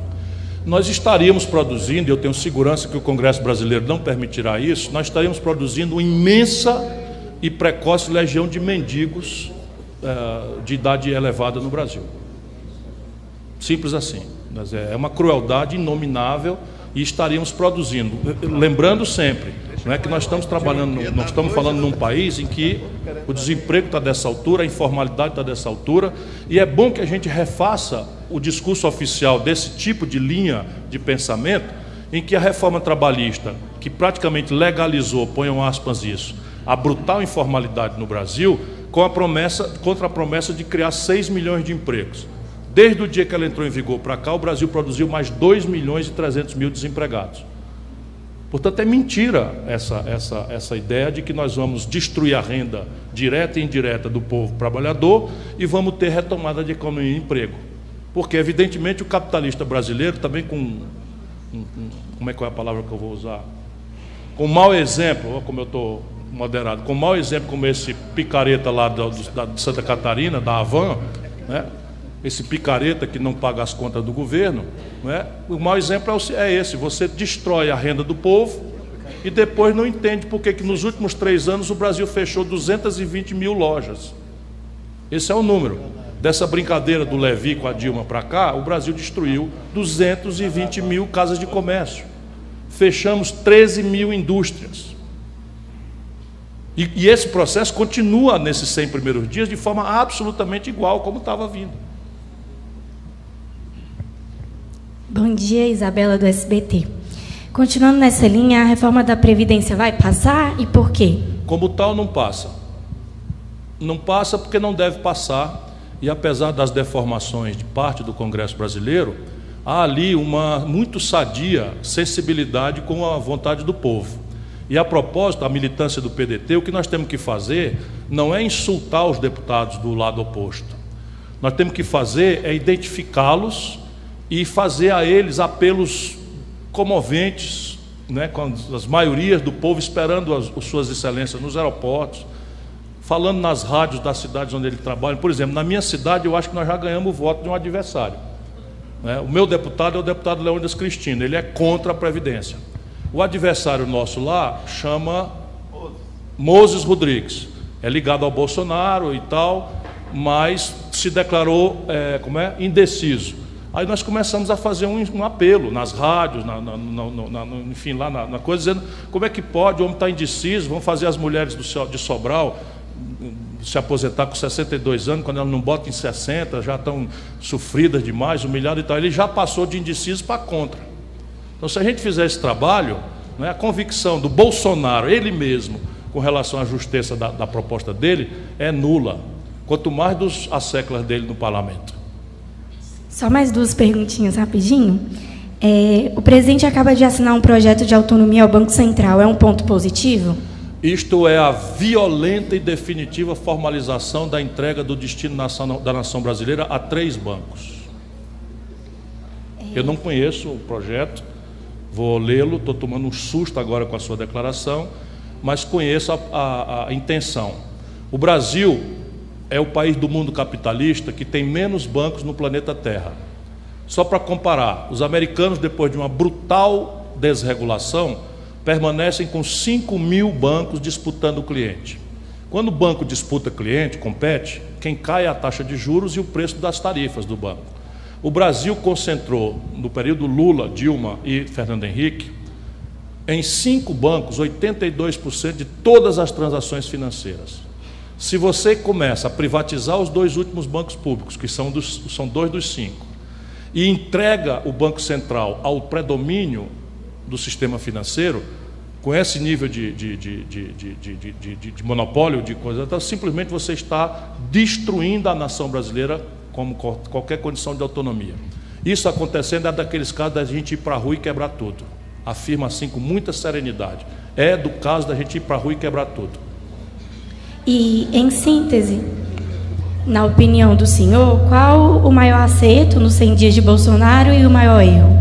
Speaker 3: Nós estaríamos produzindo, eu tenho segurança que o Congresso brasileiro não permitirá isso, nós estaríamos produzindo uma imensa e precoce legião de mendigos de idade elevada no Brasil. Simples assim. É uma crueldade inominável e estaríamos produzindo. Lembrando sempre, não é que nós estamos trabalhando, nós estamos falando num país em que o desemprego está dessa altura, a informalidade está dessa altura, e é bom que a gente refaça o discurso oficial desse tipo de linha de pensamento, em que a reforma trabalhista, que praticamente legalizou, ponham aspas isso, a brutal informalidade no Brasil, contra a promessa de criar 6 milhões de empregos. Desde o dia que ela entrou em vigor para cá, o Brasil produziu mais 2 milhões e 300 mil desempregados. Portanto, é mentira essa ideia de que nós vamos destruir a renda direta e indireta do povo trabalhador e vamos ter retomada de economia e emprego. Porque, evidentemente, o capitalista brasileiro também como é que é a palavra que eu vou usar? Com mau exemplo, como eu estou moderado, com mau exemplo como esse picareta lá de Santa Catarina, da Havan, né? Esse picareta que não paga as contas do governo, né? O mau exemplo é esse: você destrói a renda do povo e depois não entende por que nos últimos 3 anos o Brasil fechou 220 mil lojas. Esse é o número. Dessa brincadeira do Levi com a Dilma para cá, o Brasil destruiu 220 mil casas de comércio. Fechamos 13 mil indústrias. E esse processo continua nesses 100 primeiros dias de forma absolutamente igual como estava vindo.
Speaker 7: Bom dia, Isabela do SBT. Continuando nessa linha, a reforma da Previdência vai passar e por quê? Como tal, não passa. Não passa porque não deve passar, e apesar das deformações de parte do Congresso brasileiro, há ali uma muito sadia sensibilidade com a vontade do povo. E a propósito, a militância do PDT, o que nós temos que fazer não é insultar os deputados do lado oposto. Nós temos que fazer é identificá-los e fazer a eles apelos comoventes, né, com as maiorias do povo esperando as suas excelências nos aeroportos, falando nas rádios das cidades onde ele trabalha. Por exemplo, na minha cidade eu acho que nós já ganhamos o voto de um adversário, né? O meu deputado é o deputado Leônidas Cristino, ele é contra a Previdência. O adversário nosso lá chama Moses Rodrigues, é ligado ao Bolsonaro e tal, mas se declarou indeciso. Aí nós começamos a fazer um apelo nas rádios, enfim, lá na coisa, dizendo como é que pode, o homem está indeciso, vamos fazer as mulheres de Sobral se aposentar com 62 anos, quando elas não botam em 60, já estão sofridas demais, humilhadas e tal. Ele já passou de indeciso para contra. Então, se a gente fizer esse trabalho, né, a convicção do Bolsonaro, ele mesmo, com relação à justeza da proposta dele, é nula, quanto mais dos asséculas dele no parlamento. Só mais 2 perguntinhas rapidinho. O presidente acaba de assinar um projeto de autonomia ao Banco Central. É um ponto positivo?
Speaker 3: Isto é a violenta e definitiva formalização da entrega do destino da nação brasileira a 3 bancos. Eu não conheço o projeto, vou lê-lo, estou tomando um susto agora com a sua declaração, mas conheço a intenção. O Brasil é o país do mundo capitalista que tem menos bancos no planeta Terra. Só para comparar, os americanos, depois de uma brutal desregulação, permanecem com 5.000 bancos disputando o cliente. Quando o banco disputa cliente, compete, quem cai é a taxa de juros e o preço das tarifas do banco. O Brasil concentrou, no período Lula, Dilma e Fernando Henrique, em 5 bancos, 82% de todas as transações financeiras. Se você começa a privatizar os 2 últimos bancos públicos, que são 2 dos 5, e entrega o Banco Central ao predomínio do sistema financeiro, com esse nível de monopólio de coisas, então, simplesmente você está destruindo a nação brasileira como qualquer condição de autonomia. Isso acontecendo é daqueles casos da gente ir para a rua e quebrar tudo. Afirma assim com muita serenidade. É do caso da gente ir para a rua e quebrar tudo.
Speaker 7: E, em síntese, na opinião do senhor, qual o maior acerto nos 100 dias de Bolsonaro e o maior erro?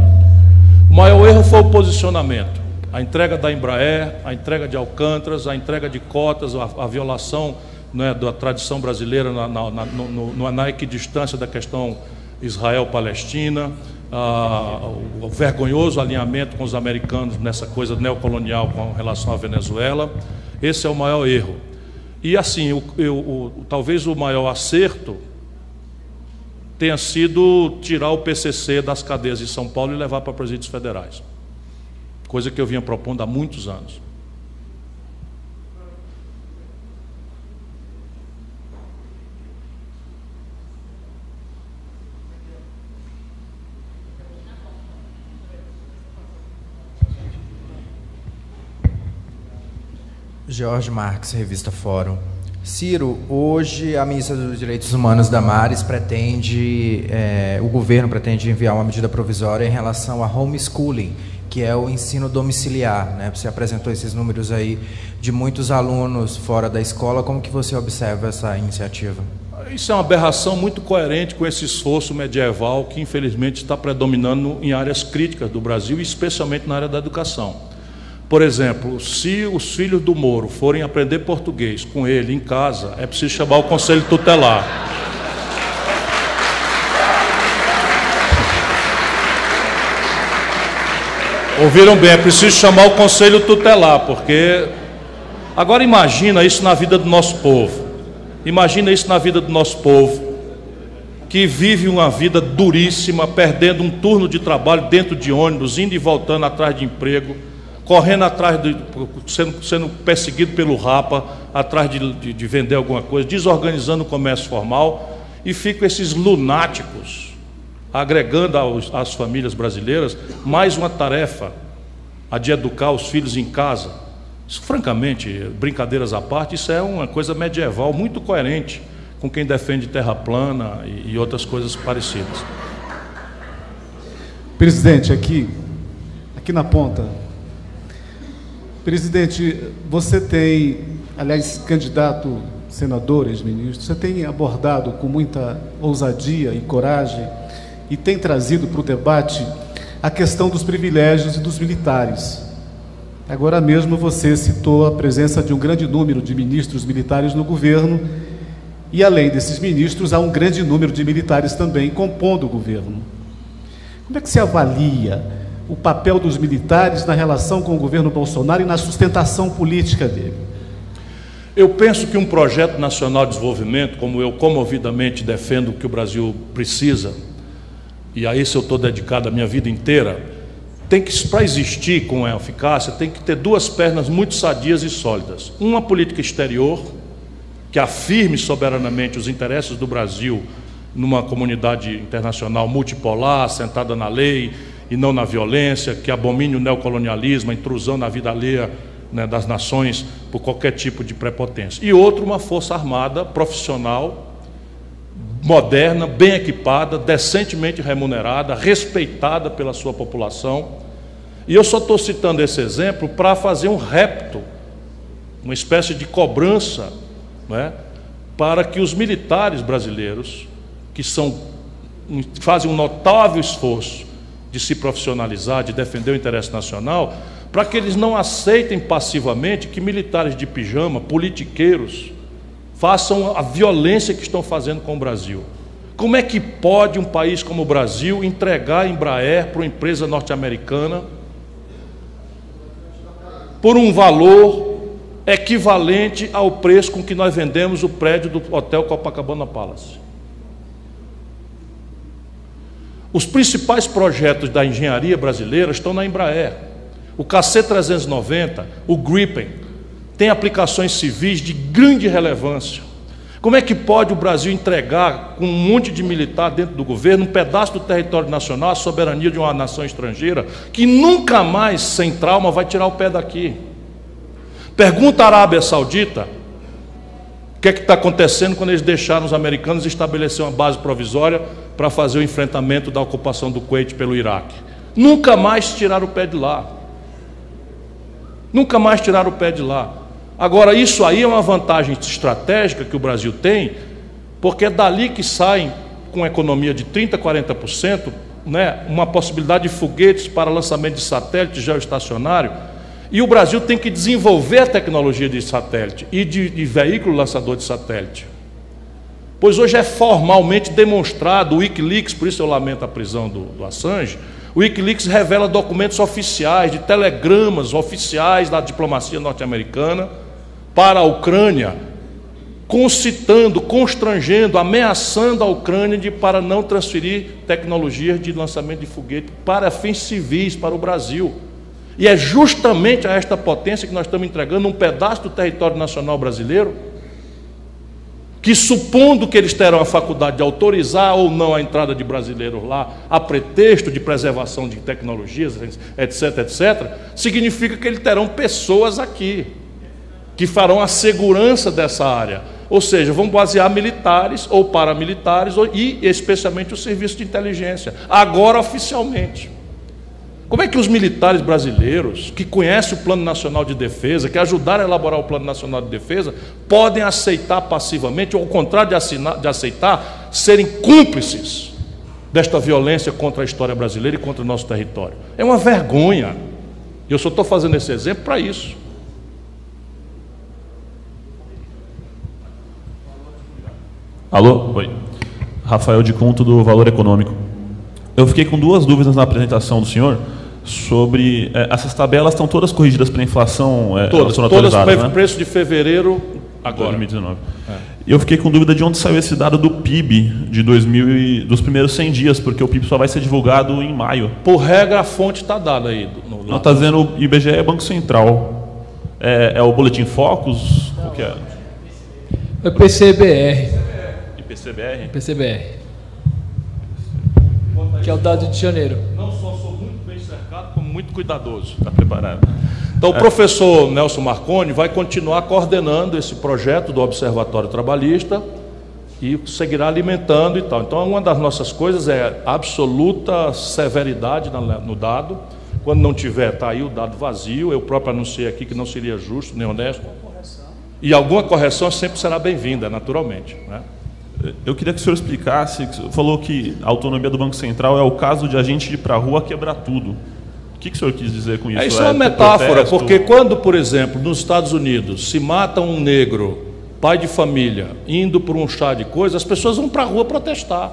Speaker 3: O maior erro foi o posicionamento. A entrega da Embraer, a entrega de Alcântaras, a entrega de cotas, a violação, né, da tradição brasileira na equidistância da questão Israel-Palestina, o vergonhoso alinhamento com os americanos nessa coisa neocolonial com relação à Venezuela. Esse é o maior erro. E assim, talvez o maior acerto tenha sido tirar o PCC das cadeias de São Paulo e levar para presídios federais. Coisa que eu vinha propondo há muitos anos.
Speaker 8: Jorge Marques, Revista Fórum. Ciro, hoje a ministra dos Direitos Humanos, Damares, o governo pretende enviar uma medida provisória em relação a homeschooling, que é o ensino domiciliar, né? Você apresentou esses números aí de muitos alunos fora da escola. Como que você observa essa iniciativa?
Speaker 3: Isso é uma aberração muito coerente com esse esforço medieval que, infelizmente, está predominando em áreas críticas do Brasil, especialmente na área da educação. Por exemplo, se os filhos do Moro forem aprender português com ele em casa, é preciso chamar o Conselho Tutelar. Ouviram bem, é preciso chamar o Conselho Tutelar, porque... Agora imagina isso na vida do nosso povo. Imagina isso na vida do nosso povo, que vive uma vida duríssima, perdendo um turno de trabalho dentro de ônibus, indo e voltando atrás de emprego, correndo atrás, sendo perseguido pelo rapa, atrás de vender alguma coisa, desorganizando o comércio formal, e ficam esses lunáticos agregando às famílias brasileiras mais uma tarefa, a de educar os filhos em casa. Isso, francamente, brincadeiras à parte, isso é uma coisa medieval muito coerente com quem defende terra plana e outras coisas parecidas.
Speaker 9: Presidente, aqui na ponta. Presidente, você tem, aliás, candidato senador, ex-ministro, você tem abordado com muita ousadia e coragem e tem trazido para o debate a questão dos privilégios e dos militares. Agora mesmo você citou a presença de um grande número de ministros militares no governo e, além desses ministros, há um grande número de militares também compondo o governo. Como é que se avalia o papel dos militares na relação com o governo Bolsonaro e na sustentação política dele?
Speaker 3: Eu penso que um projeto nacional de desenvolvimento, como eu comovidamente defendo que o Brasil precisa, e a isso eu estou dedicado a minha vida inteira, tem que, para existir com eficácia, tem que ter 2 pernas muito sadias e sólidas. Uma política exterior, que afirme soberanamente os interesses do Brasil numa comunidade internacional multipolar, assentada na lei e não na violência, que abomine o neocolonialismo, a intrusão na vida alheia, né, das nações por qualquer tipo de prepotência. E outro, uma força armada profissional, moderna, bem equipada, decentemente remunerada, respeitada pela sua população. E eu só estou citando esse exemplo para fazer um repto, uma espécie de cobrança, né, para que os militares brasileiros, que fazem um notável esforço de se profissionalizar, de defender o interesse nacional, para que eles não aceitem passivamente que militares de pijama, politiqueiros, façam a violência que estão fazendo com o Brasil. Como é que pode um país como o Brasil entregar a Embraer para uma empresa norte-americana por um valor equivalente ao preço com que nós vendemos o prédio do Hotel Copacabana Palace? Os principais projetos da engenharia brasileira estão na Embraer. O KC-390, o Gripen, tem aplicações civis de grande relevância. Como é que pode o Brasil entregar, com um monte de militar dentro do governo, um pedaço do território nacional, a soberania de uma nação estrangeira, que nunca mais, sem trauma, vai tirar o pé daqui? Pergunta à Arábia Saudita o que é que está acontecendo quando eles deixaram os americanos estabelecer uma base provisória para fazer o enfrentamento da ocupação do Kuwait pelo Iraque. Nunca mais tiraram o pé de lá. Nunca mais tiraram o pé de lá. Agora, isso aí é uma vantagem estratégica que o Brasil tem, porque é dali que saem, com economia de 30%, 40%, né, uma possibilidade de foguetes para lançamento de satélite geoestacionário, e o Brasil tem que desenvolver a tecnologia de satélite e de veículo lançador de satélite. Pois hoje é formalmente demonstrado, o Wikileaks, por isso eu lamento a prisão do Assange, o Wikileaks revela documentos oficiais, de telegramas oficiais da diplomacia norte-americana para a Ucrânia, concitando, constrangendo, ameaçando a Ucrânia para não transferir tecnologias de lançamento de foguete para fins civis para o Brasil. E é justamente a esta potência que nós estamos entregando um pedaço do território nacional brasileiro, que, supondo que eles terão a faculdade de autorizar ou não a entrada de brasileiros lá, a pretexto de preservação de tecnologias, etc., etc., significa que eles terão pessoas aqui que farão a segurança dessa área. Ou seja, vão basear militares ou paramilitares e especialmente o serviço de inteligência, agora oficialmente. Como é que os militares brasileiros, que conhecem o Plano Nacional de Defesa, que ajudaram a elaborar o Plano Nacional de Defesa, podem aceitar passivamente, ou ao contrário de aceitar, serem cúmplices desta violência contra a história brasileira e contra o nosso território? É uma vergonha. Eu só estou fazendo esse exemplo para isso.
Speaker 10: Alô? Oi. Rafael de Conto, do Valor Econômico. Eu fiquei com duas dúvidas na apresentação do senhor sobre... essas tabelas estão todas corrigidas para a inflação?
Speaker 3: Todas para o preço de fevereiro agora.
Speaker 10: 2019. E eu fiquei com dúvida de onde saiu esse dado do PIB de 2000 dos primeiros 100 dias, porque o PIB só vai ser divulgado em maio.
Speaker 3: Por regra, a fonte está dada aí.
Speaker 10: Não está dizendo o IBGE é Banco Central. É o Boletim Focus? O que é?
Speaker 11: É o PCBR.
Speaker 10: PCBR?
Speaker 11: PCBR. Que é o dado de janeiro.
Speaker 3: Não só sou muito bem cercado, como muito cuidadoso. Está preparado. Então, o professor Nelson Marconi vai continuar coordenando esse projeto do Observatório Trabalhista e seguirá alimentando e tal. Então, uma das nossas coisas é absoluta severidade no dado. Quando não tiver, está aí o dado vazio. Eu próprio anunciei aqui que não seria justo nem honesto. E alguma correção sempre será bem-vinda, naturalmente, né?
Speaker 10: Eu queria que o senhor explicasse, o senhor falou que a autonomia do Banco Central é o caso de a gente ir para a rua quebrar tudo. O que o senhor quis dizer com isso?
Speaker 3: Isso é uma metáfora, porque quando, por exemplo, nos Estados Unidos se mata um negro, pai de família, indo por um chá de coisa, as pessoas vão para a rua protestar.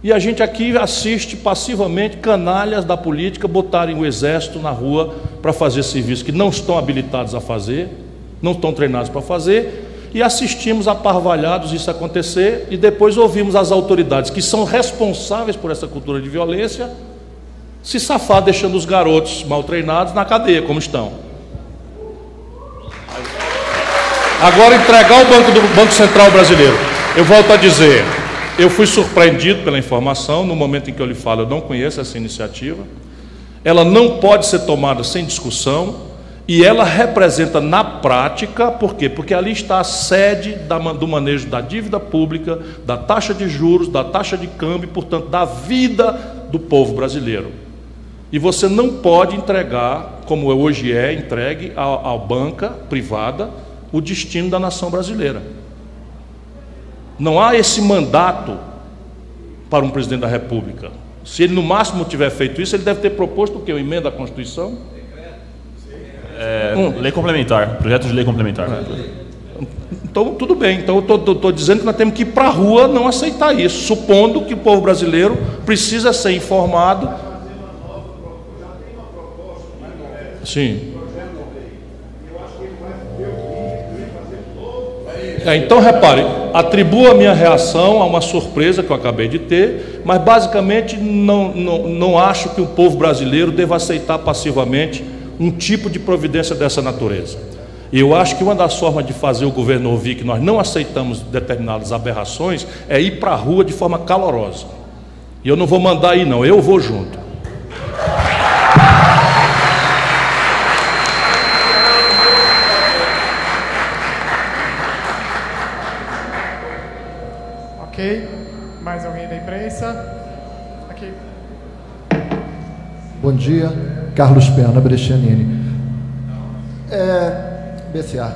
Speaker 3: E a gente aqui assiste passivamente canalhas da política botarem o exército na rua para fazer serviços que não estão habilitados a fazer, não estão treinados para fazer, e assistimos aparvalhados isso acontecer, e depois ouvimos as autoridades que são responsáveis por essa cultura de violência se safar, deixando os garotos mal treinados na cadeia, como estão. Agora, entregar o Banco Central brasileiro. Eu volto a dizer, eu fui surpreendido pela informação. No momento em que eu lhe falo, eu não conheço essa iniciativa. Ela não pode ser tomada sem discussão. E ela representa na prática, por quê? Porque ali está a sede do manejo da dívida pública, da taxa de juros, da taxa de câmbio, portanto, da vida do povo brasileiro. E você não pode entregar, como hoje é entregue à banca privada, o destino da nação brasileira. Não há esse mandato para um presidente da República. Se ele no máximo tiver feito isso, ele deve ter proposto o quê? Uma emenda à Constituição?
Speaker 10: Lei complementar, projeto de lei complementar.
Speaker 3: Então, tudo bem. Então, eu estou dizendo que nós temos que ir para a rua não aceitar isso, supondo que o povo brasileiro precisa ser informado. Sim. Então, repare, atribuo a minha reação a uma surpresa que eu acabei de ter, mas basicamente não acho que o povo brasileiro deva aceitar passivamente um tipo de providência dessa natureza. E eu acho que uma das formas de fazer o governo ouvir que nós não aceitamos determinadas aberrações é ir para a rua de forma calorosa. E eu não vou mandar ir, não, eu vou junto.
Speaker 1: Ok, mais alguém da imprensa? Aqui.
Speaker 12: Bom dia, Carlos Pena, Brescianini. BCA,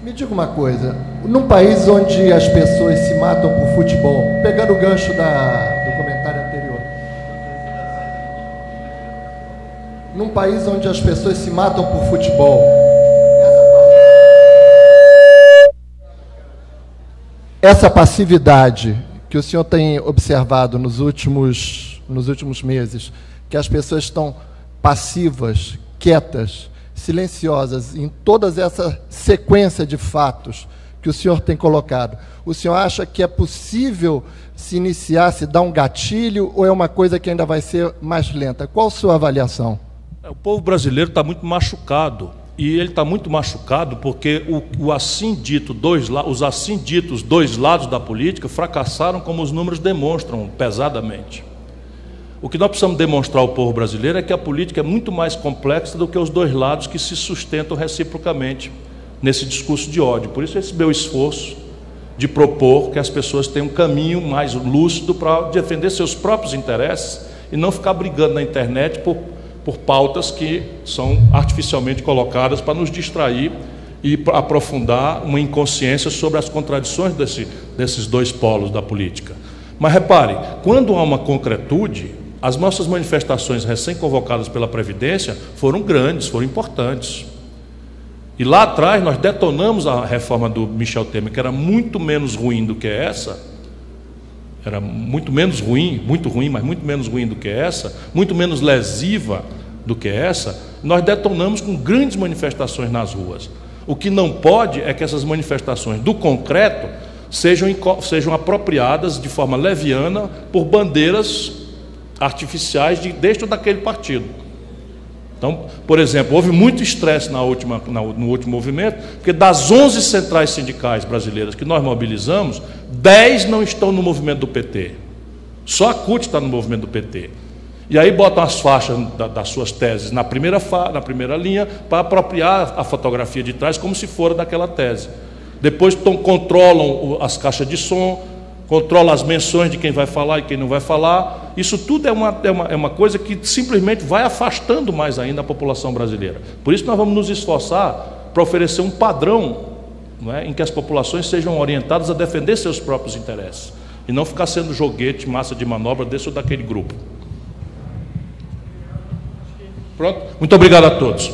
Speaker 12: me diga uma coisa, num país onde as pessoas se matam por futebol, pegando o gancho do comentário anterior, num país onde as pessoas se matam por futebol, essa passividade que o senhor tem observado nos últimos meses, que as pessoas estão passivas, quietas, silenciosas, em toda essa sequência de fatos que o senhor tem colocado, o senhor acha que é possível se iniciar, se dar um gatilho, ou é uma coisa que ainda vai ser mais lenta? Qual a sua avaliação?
Speaker 3: O povo brasileiro está muito machucado. E ele está muito machucado porque os assim ditos dois lados da política fracassaram, como os números demonstram pesadamente. O que nós precisamos demonstrar ao povo brasileiro é que a política é muito mais complexa do que os dois lados que se sustentam reciprocamente nesse discurso de ódio. Por isso esse meu esforço de propor que as pessoas tenham um caminho mais lúcido para defender seus próprios interesses e não ficar brigando na internet por pautas que são artificialmente colocadas para nos distrair e aprofundar uma inconsciência sobre as contradições desses dois polos da política. Mas repare, quando há uma concretude, as nossas manifestações recém-convocadas pela Previdência foram grandes, foram importantes. E lá atrás nós detonamos a reforma do Michel Temer, que era muito menos ruim do que essa, era muito menos ruim, muito ruim, mas muito menos ruim do que essa, muito menos lesiva do que essa. Nós detonamos com grandes manifestações nas ruas. O que não pode é que essas manifestações do concreto sejam apropriadas de forma leviana por bandeiras artificiais deste daquele partido. Então, por exemplo, houve muito estresse no último movimento, porque das 11 centrais sindicais brasileiras que nós mobilizamos, 10 não estão no movimento do PT. Só a CUT está no movimento do PT. E aí botam as faixas das suas teses na primeira linha para apropriar a fotografia de trás como se fora daquela tese. Depois controlam as caixas de som, controlam as menções de quem vai falar e quem não vai falar. Isso tudo é uma coisa que simplesmente vai afastando mais ainda a população brasileira. Por isso nós vamos nos esforçar para oferecer um padrão, não é, em que as populações sejam orientadas a defender seus próprios interesses e não ficar sendo joguete, massa de manobra desse ou daquele grupo. Pronto? Muito obrigado a todos.